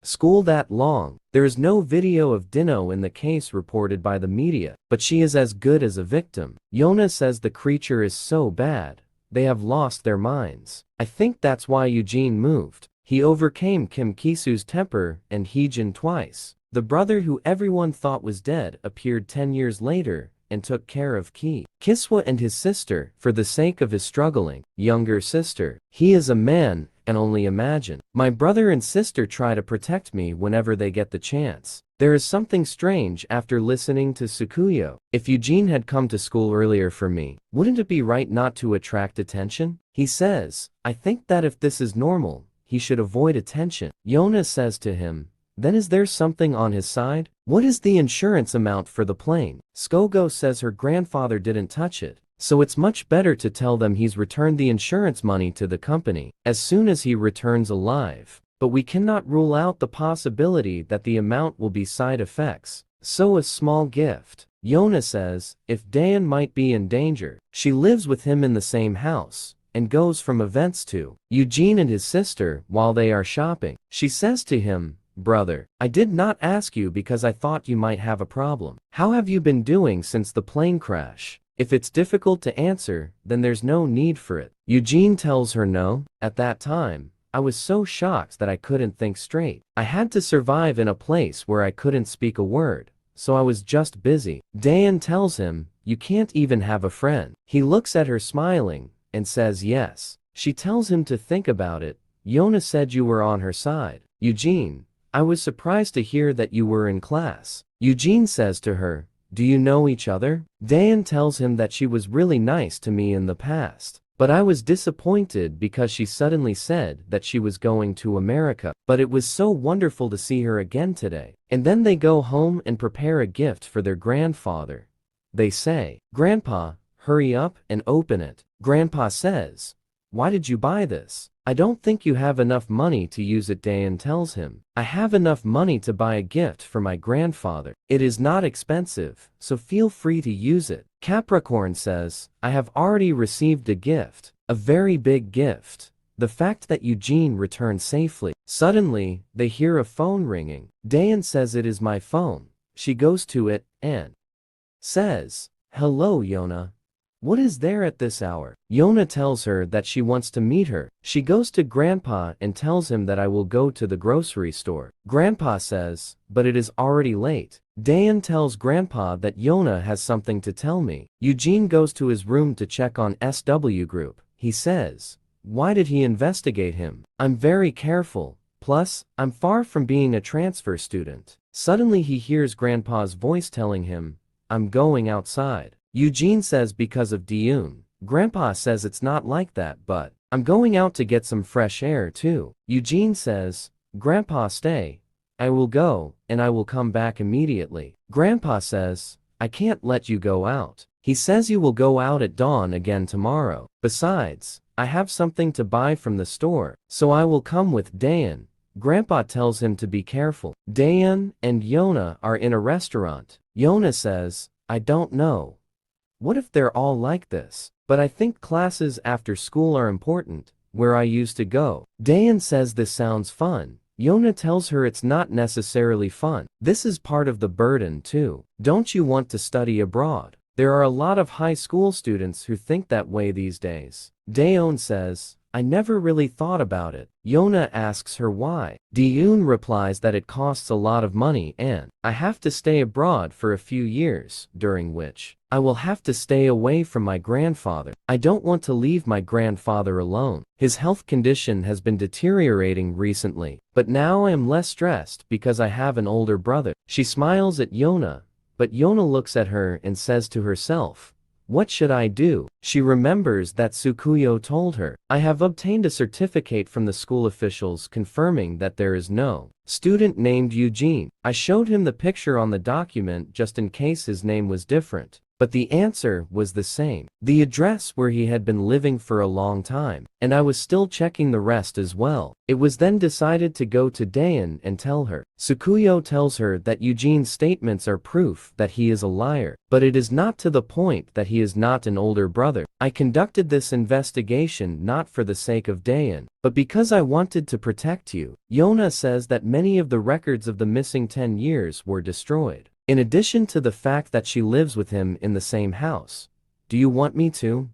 S1: school that long. There is no video of Dino in the case reported by the media, but she is as good as a victim. Yona says the creature is so bad, they have lost their minds. I think that's why Eugene moved. He overcame Kim Kisu's temper and Heejin twice. The brother who everyone thought was dead appeared 10 years later and took care of Kiswa and his sister for the sake of his struggling younger sister. He is a man, and only imagine. My brother and sister try to protect me whenever they get the chance. There is something strange after listening to Sukuyo. If Eugene had come to school earlier for me, wouldn't it be right not to attract attention? He says, I think that if this is normal, he should avoid attention. Yona says to him, then is there something on his side? What is the insurance amount for the plane? Skogo says her grandfather didn't touch it, so it's much better to tell them he's returned the insurance money to the company as soon as he returns alive. But we cannot rule out the possibility that the amount will be side effects. So a small gift. Yona says, if Dayan might be in danger, she lives with him in the same house, and goes from events to Eugene and his sister while they are shopping. She says to him, brother, I did not ask you because I thought you might have a problem. How have you been doing since the plane crash? If it's difficult to answer, then there's no need for it. Eugene tells her no. At that time, I was so shocked that I couldn't think straight. I had to survive in a place where I couldn't speak a word, so I was just busy. Dayan tells him, you can't even have a friend. He looks at her smiling, and says yes. She tells him to think about it. Yona said you were on her side. Eugene, I was surprised to hear that you were in class. Eugene says to her, do you know each other? Dayan tells him that she was really nice to me in the past, but I was disappointed because she suddenly said that she was going to America. But it was so wonderful to see her again today. And then they go home and prepare a gift for their grandfather. They say, Grandpa, hurry up and open it. Grandpa says, why did you buy this? I don't think you have enough money to use it. Dayan tells him, I have enough money to buy a gift for my grandfather. It is not expensive, so feel free to use it. Capricorn says, I have already received a gift, a very big gift. The fact that Eugene returned safely. Suddenly, they hear a phone ringing. Dayan says it is my phone. She goes to it, and says, hello Yona. What is there at this hour? Yona tells her that she wants to meet her. She goes to Grandpa and tells him that I will go to the grocery store. Grandpa says, but it is already late. Dayan tells Grandpa that Yona has something to tell me. Eugene goes to his room to check on SW Group. He says, why did he investigate him? I'm very careful. Plus, I'm far from being a transfer student. Suddenly he hears Grandpa's voice telling him, I'm going outside. Eugene says because of Diyun. Grandpa says it's not like that, but I'm going out to get some fresh air too. Eugene says, Grandpa stay. I will go, and I will come back immediately. Grandpa says, I can't let you go out. He says you will go out at dawn again tomorrow. Besides, I have something to buy from the store, so I will come with Dayan. Grandpa tells him to be careful. Dayan and Yona are in a restaurant. Yona says, I don't know. What if they're all like this? But I think classes after school are important, where I used to go. Dayan says this sounds fun. Yona tells her it's not necessarily fun. This is part of the burden too. Don't you want to study abroad? There are a lot of high school students who think that way these days. Dayon says, I never really thought about it. Yona asks her why. Diyun replies that it costs a lot of money and I have to stay abroad for a few years, during which I will have to stay away from my grandfather. I don't want to leave my grandfather alone. His health condition has been deteriorating recently, but now I am less stressed because I have an older brother. She smiles at Yona, but Yona looks at her and says to herself, what should I do? She remembers that Tsukuyo told her, I have obtained a certificate from the school officials confirming that there is no student named Eugene. I showed him the picture on the document just in case his name was different. But the answer was the same. The address where he had been living for a long time. And I was still checking the rest as well. It was then decided to go to Dayan and tell her. Tsukuyo tells her that Eugene's statements are proof that he is a liar. But it is not to the point that he is not an older brother. I conducted this investigation not for the sake of Dayan, but because I wanted to protect you. Yona says that many of the records of the missing 10 years were destroyed. In addition to the fact that she lives with him in the same house. Do you want me to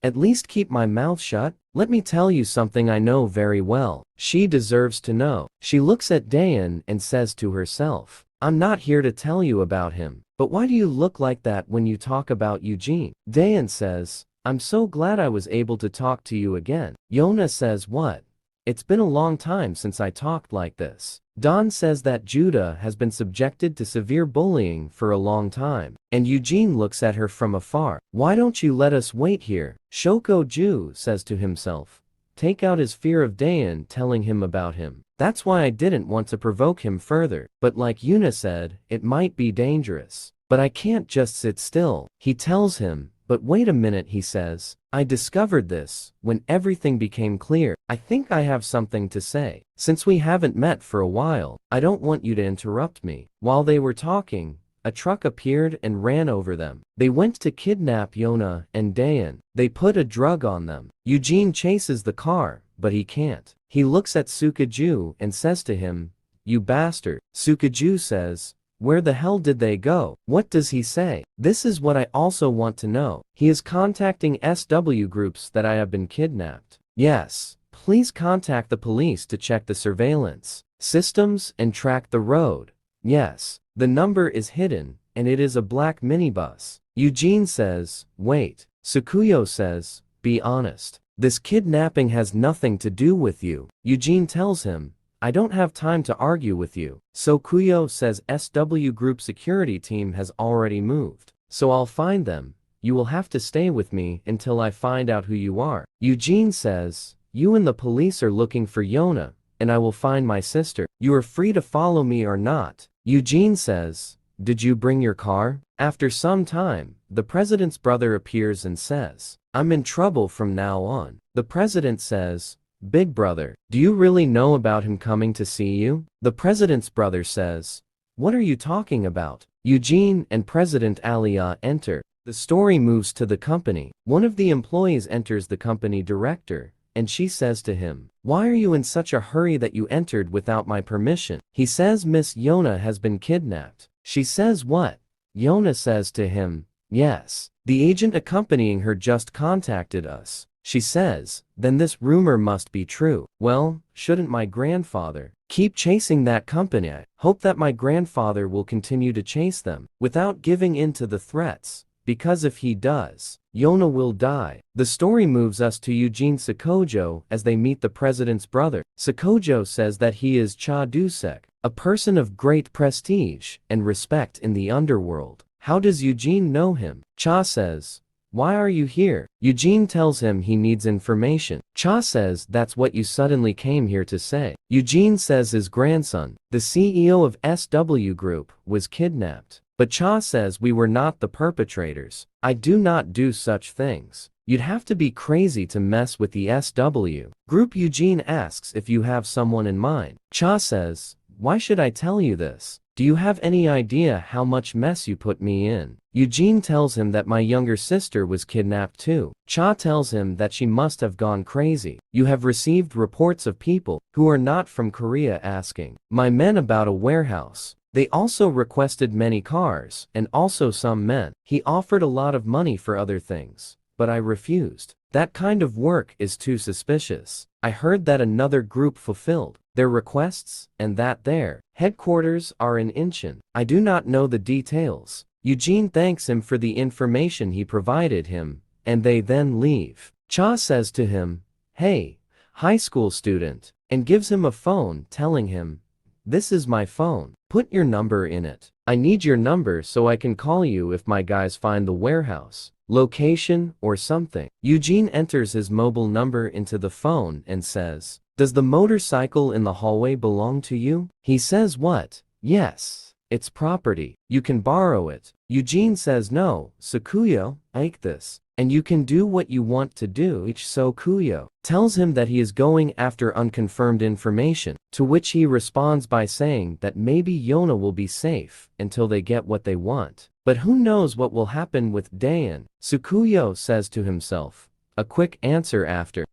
S1: at least keep my mouth shut? Let me tell you something I know very well. She deserves to know. She looks at Dayan and says to herself, I'm not here to tell you about him. But why do you look like that when you talk about Eugene? Dayan says, I'm so glad I was able to talk to you again. Yona says what? It's been a long time since I talked like this. Don says that Judah has been subjected to severe bullying for a long time, and Eugene looks at her from afar. Why don't you let us wait here? Shoko-ju says to himself. Take out his fear of Dayan telling him about him. That's why I didn't want to provoke him further, but like Yuna said, it might be dangerous. But I can't just sit still, he tells him. But wait a minute, he says. I discovered this when everything became clear. I think I have something to say. Since we haven't met for a while, I don't want you to interrupt me. While they were talking, a truck appeared and ran over them. They went to kidnap Yona and Dayan. They put a drug on them. Eugene chases the car, but he can't. He looks at Sukaju and says to him, "You bastard." Sukaju says, "Where the hell did they go?" What does he say? This is what I also want to know. He is contacting SW groups that I have been kidnapped. Yes, please contact the police to check the surveillance systems and track the road. Yes, the number is hidden, and it is a black minibus. Eugene says, "Wait." Tsukuyo says, "Be honest. This kidnapping has nothing to do with you." Eugene tells him, "I don't have time to argue with you." Tsukuyo says SW Group security team has already moved. So I'll find them. You will have to stay with me until I find out who you are. Eugene says, "You and the police are looking for Yona, and I will find my sister. You are free to follow me or not." Eugene says, "Did you bring your car?" After some time, the president's brother appears and says, "I'm in trouble from now on." The president says, "Big brother, do you really know about him coming to see you?" The president's brother says, "What are you talking about?" Eugene and President Alia enter. The story moves to the company. One of the employees enters the company director, and she says to him, "Why are you in such a hurry that you entered without my permission?" He says Miss Yona has been kidnapped. She says, "What?" Yona says to him, "Yes. The agent accompanying her just contacted us." She says, "Then this rumor must be true." Well, shouldn't my grandfather keep chasing that company? I hope that my grandfather will continue to chase them without giving in to the threats, because if he does, Yona will die. The story moves us to Eugene Sakojo as they meet the president's brother. Sakojo says that he is Cha Dusek, a person of great prestige and respect in the underworld. How does Eugene know him? Cha says, "Why are you here?" Eugene tells him he needs information. Cha says, "That's what you suddenly came here to say." Eugene says his grandson, the CEO of SW Group, was kidnapped. But Cha says, "We were not the perpetrators. I do not do such things. You'd have to be crazy to mess with the SW Group." Eugene asks if you have someone in mind. Cha says, "Why should I tell you this? Do you have any idea how much mess you put me in?" Eugene tells him that my younger sister was kidnapped too. Cha tells him that she must have gone crazy. "You have received reports of people who are not from Korea asking my men about a warehouse. They also requested many cars, and also some men. He offered a lot of money for other things, but I refused. That kind of work is too suspicious. I heard that another group fulfilled their requests, and that their headquarters are in Incheon. I do not know the details." Eugene thanks him for the information he provided him, and they then leave. Cha says to him, "Hey, high school student," and gives him a phone telling him, "This is my phone. Put your number in it. I need your number so I can call you if my guys find the warehouse location or something." Eugene enters his mobile number into the phone and says, "Does the motorcycle in the hallway belong to you?" He says, "What? Yes. It's property. You can borrow it." Eugene says, "No, Tsukuyo, take this, and you can do what you want to do." Tsukuyo tells him that he is going after unconfirmed information, to which he responds by saying that maybe Yona will be safe until they get what they want. But who knows what will happen with Dayan? Tsukuyo says to himself. A quick answer after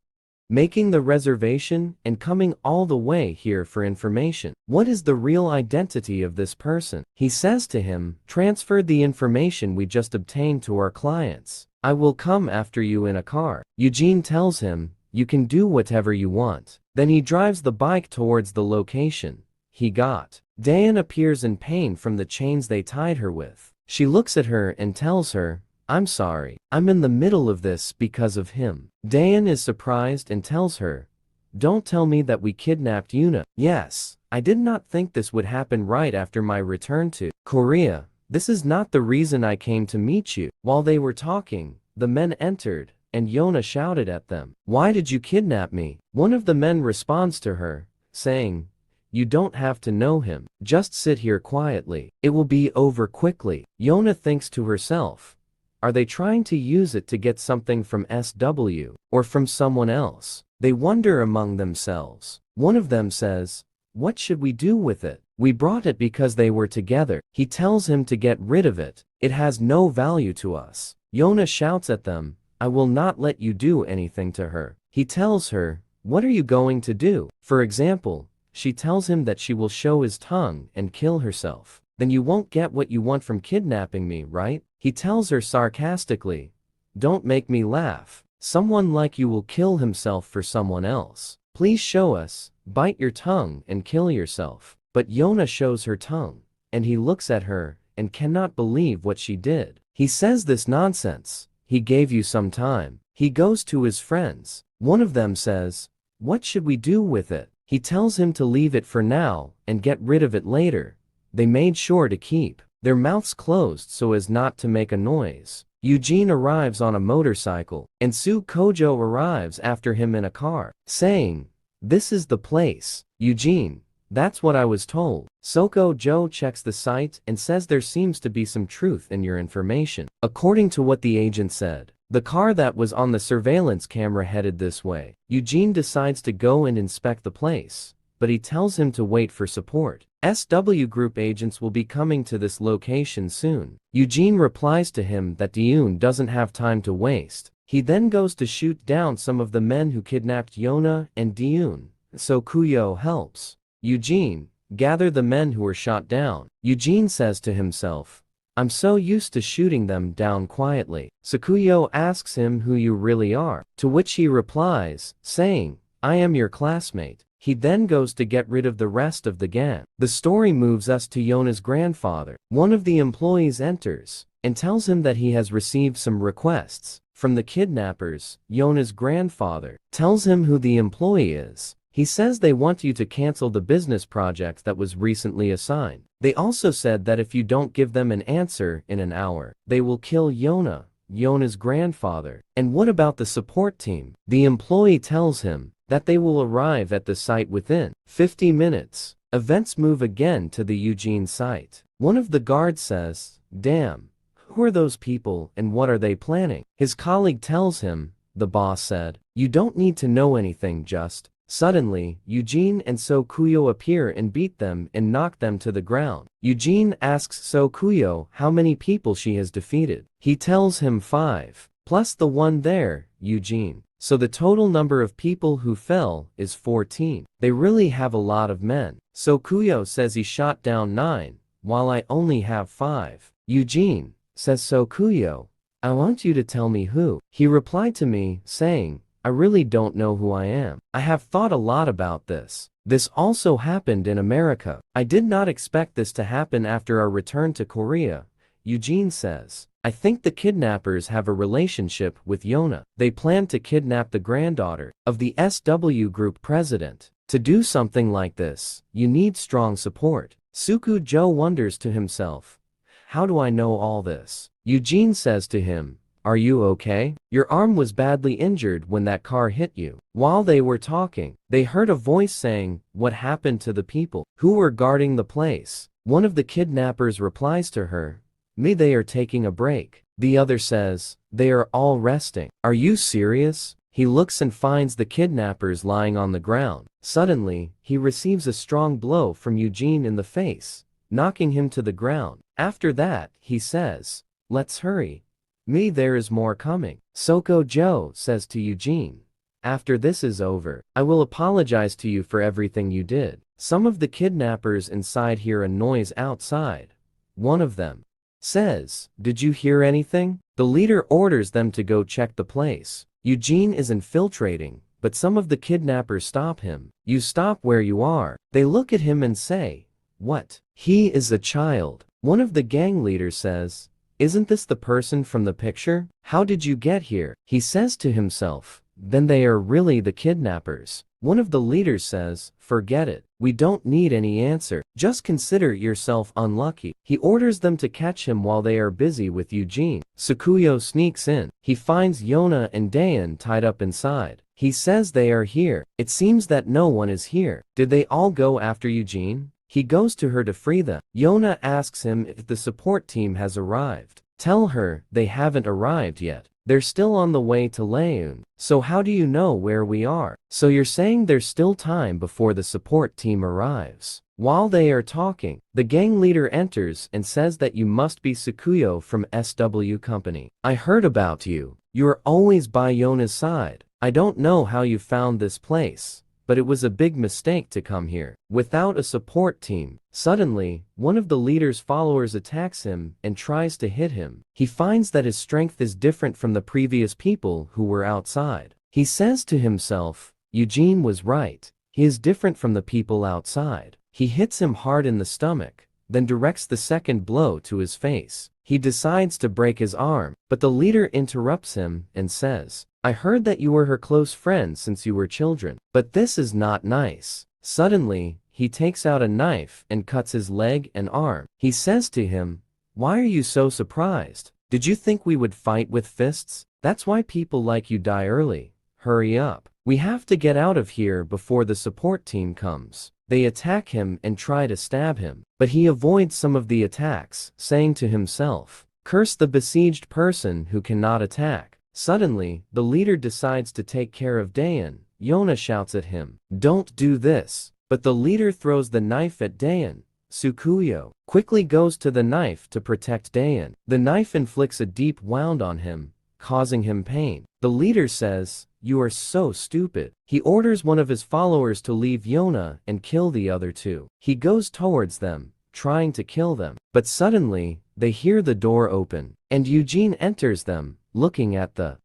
S1: making the reservation and coming all the way here for information. What is the real identity of this person? He says to him, "Transfer the information we just obtained to our clients. I will come after you in a car." Eugene tells him, "You can do whatever you want." Then he drives the bike towards the location he got. Dayan appears in pain from the chains they tied her with. She looks at her and tells her, "I'm sorry. I'm in the middle of this because of him." Dayan is surprised and tells her, "Don't tell me that we kidnapped Yuna." "Yes, I did not think this would happen right after my return to Korea. This is not the reason I came to meet you. While they were talking, the men entered, and Yona shouted at them, "Why did you kidnap me?" One of the men responds to her, saying, "You don't have to know him. Just sit here quietly. It will be over quickly." Yona thinks to herself, are they trying to use it to get something from SW, or from someone else? They wonder among themselves. One of them says, "What should we do with it? We brought it because they were together." He tells him to get rid of it. It has no value to us. Yona shouts at them, "I will not let you do anything to her." He tells her, "What are you going to do?" For example, she tells him that she will show his tongue and kill herself. "Then you won't get what you want from kidnapping me, right?" He tells her sarcastically, "Don't make me laugh. Someone like you will kill himself for someone else. Please show us, bite your tongue and kill yourself." But Yona shows her tongue, and he looks at her and cannot believe what she did. He says, "This nonsense. He gave you some time." He goes to his friends. One of them says, "What should we do with it?" He tells him to leave it for now and get rid of it later. They made sure to keep their mouths closed so as not to make a noise. Eugene arrives on a motorcycle, and Su Kojo arrives after him in a car, saying, "This is the place." Eugene, "That's what I was told." Soko Joe checks the site and says there seems to be some truth in your information. According to what the agent said, the car that was on the surveillance camera headed this way. Eugene decides to go and inspect the place, but he tells him to wait for support. SW Group agents will be coming to this location soon. Eugene replies to him that Dioon doesn't have time to waste. He then goes to shoot down some of the men who kidnapped Yona and Dioon, so Kuyo helps Eugene gather the men who were shot down. Eugene says to himself, "I'm so used to shooting them down quietly." Sakuyo asks him who you really are, to which he replies, saying, "I am your classmate." He then goes to get rid of the rest of the gang. The story moves us to Yona's grandfather. One of the employees enters and tells him that he has received some requests from the kidnappers. Yona's grandfather tells him who the employee is. He says they want you to cancel the business project that was recently assigned. They also said that if you don't give them an answer in an hour, they will kill Yona, Yona's grandfather. "And what about the support team?" The employee tells him that they will arrive at the site within 50 minutes. Events move again to the Eugene site. One of the guards says, "Damn, who are those people and what are they planning?" His colleague tells him, the boss said, "You don't need to know anything, just." Suddenly, Eugene and Sokuyo appear and beat them and knock them to the ground. Eugene asks Sokuyo how many people she has defeated. He tells him 5, plus the one there, Eugene. So the total number of people who fell is 14. They really have a lot of men. Sokuyo says he shot down 9, while I only have 5. Eugene, says Sokuyo, "I want you to tell me who." He replied to me, saying, "I really don't know who I am. I have thought a lot about this. This also happened in America. I did not expect this to happen after our return to Korea." Eugene says, "I think the kidnappers have a relationship with Yona. They plan to kidnap the granddaughter of the SW Group president. To do something like this, you need strong support." Suku Joe wonders to himself, "How do I know all this?" Eugene says to him, "Are you okay? Your arm was badly injured when that car hit you." While they were talking, they heard a voice saying, "What happened to the people who were guarding the place?" One of the kidnappers replies to her, "Me, they are taking a break." The other says, "They are all resting." "Are you serious?" He looks and finds the kidnappers lying on the ground. Suddenly, he receives a strong blow from Eugene in the face, knocking him to the ground. After that, he says, "Let's hurry. Me, there is more coming." Soko Joe says to Eugene, "After this is over, I will apologize to you for everything you did." Some of the kidnappers inside hear a noise outside. One of them says, "Did you hear anything?" The leader orders them to go check the place. Eugene is infiltrating, but some of the kidnappers stop him. "You stop where you are." They look at him and say, "What? He is a child." One of the gang leaders says, "Isn't this the person from the picture? How did you get here?" He says to himself, then they are really the kidnappers. One of the leaders says, "Forget it. We don't need any answer. Just consider yourself unlucky." He orders them to catch him while they are busy with Eugene. Tsukuyo sneaks in. He finds Yona and Dayan tied up inside. He says they are here. It seems that no one is here. Did they all go after Eugene? He goes to her to free them. Yona asks him if the support team has arrived. Tell her they haven't arrived yet. They're still on the way to Leun. So how do you know where we are? So you're saying there's still time before the support team arrives. While they are talking, the gang leader enters and says that you must be Tsukuyo from SW Company. I heard about you. You're always by Yona's side. I don't know how you found this place, but it was a big mistake to come here without a support team. Suddenly, one of the leader's followers attacks him and tries to hit him. He finds that his strength is different from the previous people who were outside. He says to himself, Eugene was right. He is different from the people outside. He hits him hard in the stomach, then directs the second blow to his face. He decides to break his arm, but the leader interrupts him and says, I heard that you were her close friend since you were children, but this is not nice. Suddenly, he takes out a knife and cuts his leg and arm. He says to him, why are you so surprised? Did you think we would fight with fists? That's why people like you die early. Hurry up. We have to get out of here before the support team comes. They attack him and try to stab him, but he avoids some of the attacks, saying to himself, curse the besieged person who cannot attack. Suddenly, the leader decides to take care of Dayan. Yona shouts at him, don't do this. But the leader throws the knife at Dayan. Tsukuyo quickly goes to the knife to protect Dayan. The knife inflicts a deep wound on him, causing him pain. The leader says, you are so stupid. He orders one of his followers to leave Yona and kill the other two. He goes towards them, trying to kill them. But suddenly, they hear the door open, and Eugene enters them, looking at the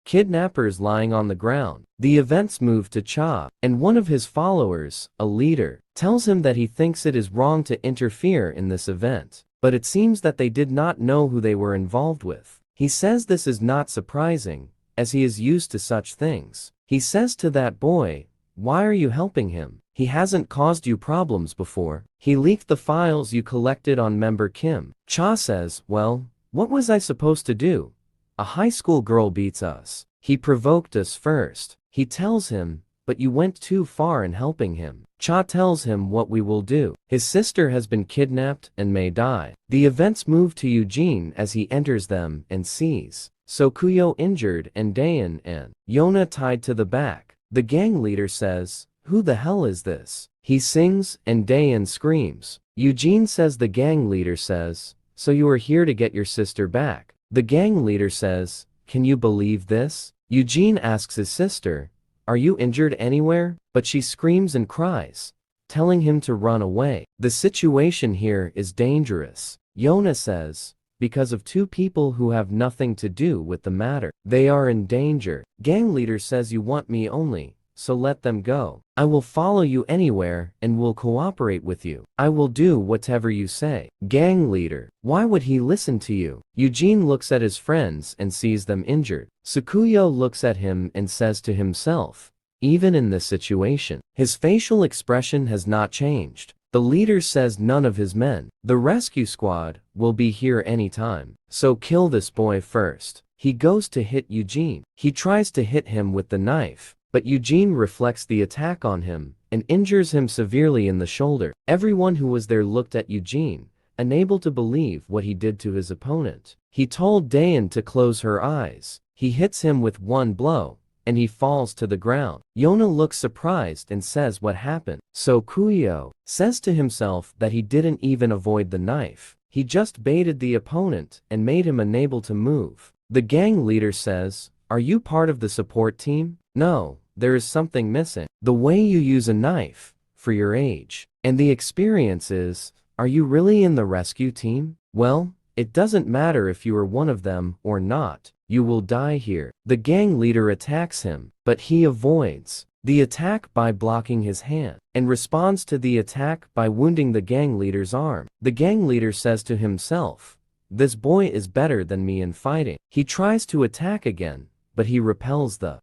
S1: kidnappers lying on the ground. The events move to Cha, and one of his followers, a leader, tells him that he thinks it is wrong to interfere in this event. But it seems that they did not know who they were involved with. He says this is not surprising, as he is used to such things. He says to that boy, why are you helping him? He hasn't caused you problems before. He leaked the files you collected on member Kim. Cha says, well, what was I supposed to do? A high school girl beats us. He provoked us first. He tells him, but you went too far in helping him. Cha tells him what we will do. His sister has been kidnapped and may die. The events move to Eugene as he enters them and sees Tsukuyo injured and Dayan and Yona tied to the back. The gang leader says, who the hell is this? He sings and Dayan screams. Eugene says the gang leader says, so you are here to get your sister back. The gang leader says, can you believe this? Eugene asks his sister, are you injured anywhere? But she screams and cries, telling him to run away. The situation here is dangerous. Yona says, because of two people who have nothing to do with the matter. They are in danger. Gang leader says you want me only, so let them go. I will follow you anywhere and will cooperate with you. I will do whatever you say. Gang leader, why would he listen to you? Eugene looks at his friends and sees them injured. Tsukuyo looks at him and says to himself, even in this situation, his facial expression has not changed. The leader says none of his men, the rescue squad, will be here anytime. So kill this boy first. He goes to hit Eugene. He tries to hit him with the knife, but Eugene reflects the attack on him and injures him severely in the shoulder. Everyone who was there looked at Eugene, unable to believe what he did to his opponent. He told Dayan to close her eyes. He hits him with one blow, and he falls to the ground. Yona looks surprised and says what happened. So Kuyo says to himself that he didn't even avoid the knife. He just baited the opponent and made him unable to move. The gang leader says, are you part of the support team? No, there is something missing. The way you use a knife, for your age, and the experience is, are you really in the rescue team? Well, it doesn't matter if you are one of them or not. You will die here. The gang leader attacks him, but he avoids the attack by blocking his hand, and responds to the attack by wounding the gang leader's arm. The gang leader says to himself, this boy is better than me in fighting. He tries to attack again, but he repels the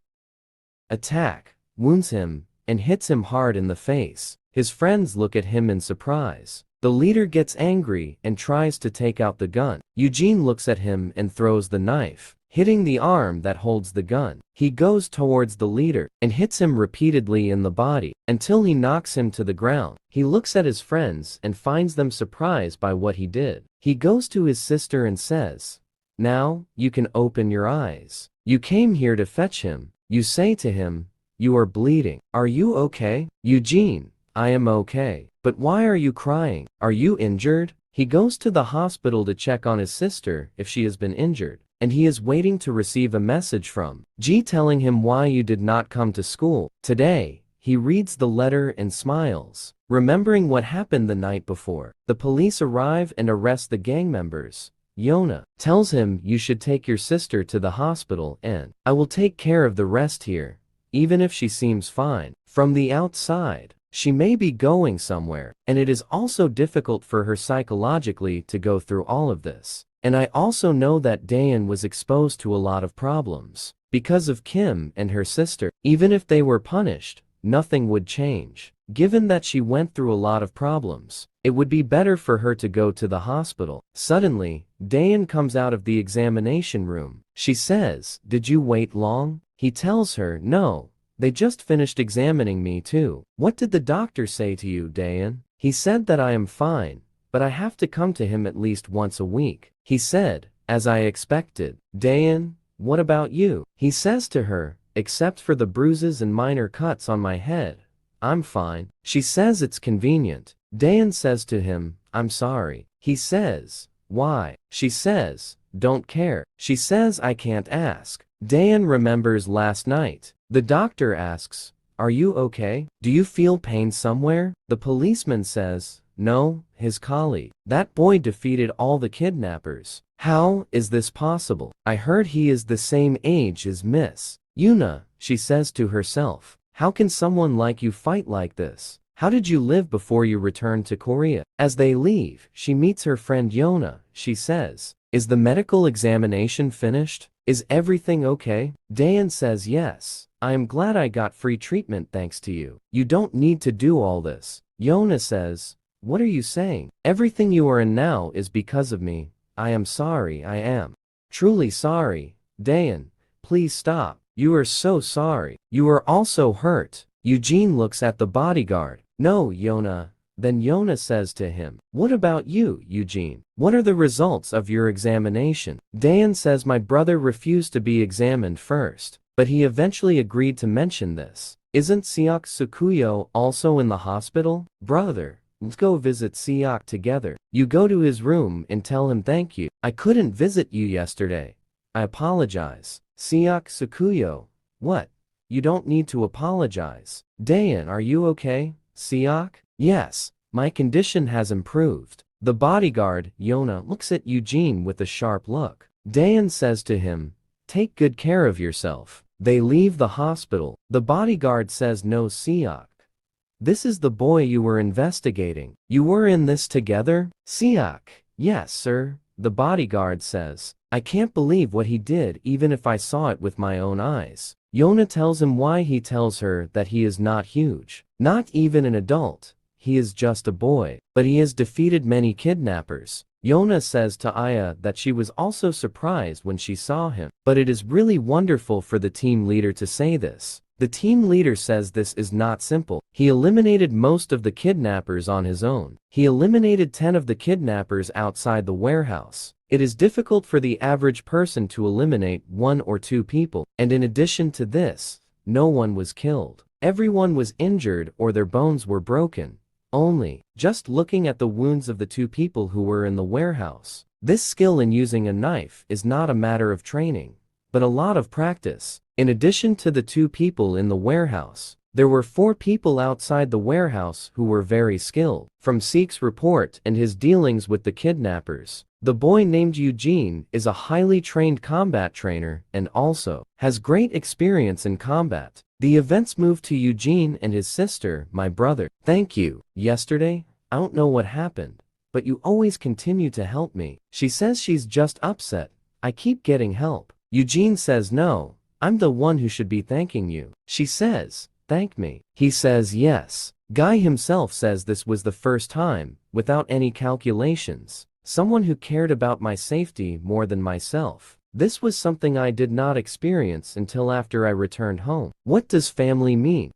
S1: attack, wounds him, and hits him hard in the face. His friends look at him in surprise. The leader gets angry and tries to take out the gun. Eugene looks at him and throws the knife, hitting the arm that holds the gun. He goes towards the leader and hits him repeatedly in the body until he knocks him to the ground. He looks at his friends and finds them surprised by what he did. He goes to his sister and says, "Now, you can open your eyes. You came here to fetch him." You say to him, "You are bleeding. Are you okay?" Eugene, "I am okay. But why are you crying? Are you injured?" He goes to the hospital to check on his sister if she has been injured, and he is waiting to receive a message from G telling him why you did not come to school today. He reads the letter and smiles, remembering what happened the night before. The police arrive and arrest the gang members. Yona tells him, "You should take your sister to the hospital and I will take care of the rest here, even if she seems fine. From the outside, she may be going somewhere, and it is also difficult for her psychologically to go through all of this. And I also know that Dayan was exposed to a lot of problems because of Kim and her sister. Even if they were punished, nothing would change. Given that she went through a lot of problems, it would be better for her to go to the hospital." Suddenly, Dayan comes out of the examination room. She says, "Did you wait long?" He tells her, "No. They just finished examining me too." "What did the doctor say to you, Dayan?" "He said that I am fine, but I have to come to him at least once a week." He said, "As I expected." "Dayan, what about you?" He says to her, "Except for the bruises and minor cuts on my head, I'm fine." She says it's convenient. Dayan says to him, "I'm sorry." He says, "Why?" She says, "Don't care." She says, "I can't ask." Dayan remembers last night. The doctor asks, "Are you okay? Do you feel pain somewhere?" The policeman says, "No, his colleague. That boy defeated all the kidnappers." "How is this possible? I heard he is the same age as Miss Yuna." She says to herself, "How can someone like you fight like this? How did you live before you returned to Korea?" As they leave, she meets her friend Yona. She says, "Is the medical examination finished? Is everything okay?" Dayan says, "Yes. I am glad I got free treatment thanks to you. You don't need to do all this." Yona says, "What are you saying? Everything you are in now is because of me. I am sorry. I am truly sorry." Dayan, "Please stop. You are so sorry. You are also hurt." Eugene looks at the bodyguard. "No, Yona." Then Yona says to him, "What about you, Eugene? What are the results of your examination?" Dayan says, "My brother refused to be examined first, but he eventually agreed to mention this." "Isn't Siak Sukuyo also in the hospital?" "Brother, let's go visit Siak together." You go to his room and tell him, "Thank you. I couldn't visit you yesterday. I apologize." Siak Sukuyo, "What? You don't need to apologize." Dayan, "Are you okay, Siak?" "Yes, my condition has improved." The bodyguard, Yona, looks at Eugene with a sharp look. Dayan says to him, "Take good care of yourself." They leave the hospital. The bodyguard says, "No, Siak. This is the boy you were investigating. You were in this together?" Siak, "Yes, sir." The bodyguard says, "I can't believe what he did even if I saw it with my own eyes." Yona tells him why. He tells her that he is not huge, not even an adult. He is just a boy, but he has defeated many kidnappers. Yona says to Aya that she was also surprised when she saw him, but it is really wonderful for the team leader to say this. The team leader says this is not simple. He eliminated most of the kidnappers on his own. He eliminated 10 of the kidnappers outside the warehouse. It is difficult for the average person to eliminate 1 or 2 people, and in addition to this, no one was killed. Everyone was injured or their bones were broken. Only, just looking at the wounds of the 2 people who were in the warehouse. This skill in using a knife is not a matter of training, but a lot of practice. In addition to the 2 people in the warehouse, there were 4 people outside the warehouse who were very skilled. From Seek's report and his dealings with the kidnappers, the boy named Eugene is a highly trained combat trainer and also has great experience in combat. The events move to Eugene and his sister, "My brother. Thank you. Yesterday, I don't know what happened, but you always continue to help me." She says she's just upset. "I keep getting help." Eugene says, "No, I'm the one who should be thanking you. She says, thank me. He says yes. Guy himself says this was the first time, without any calculations, someone who cared about my safety more than myself. This was something I did not experience until after I returned home. What does family mean?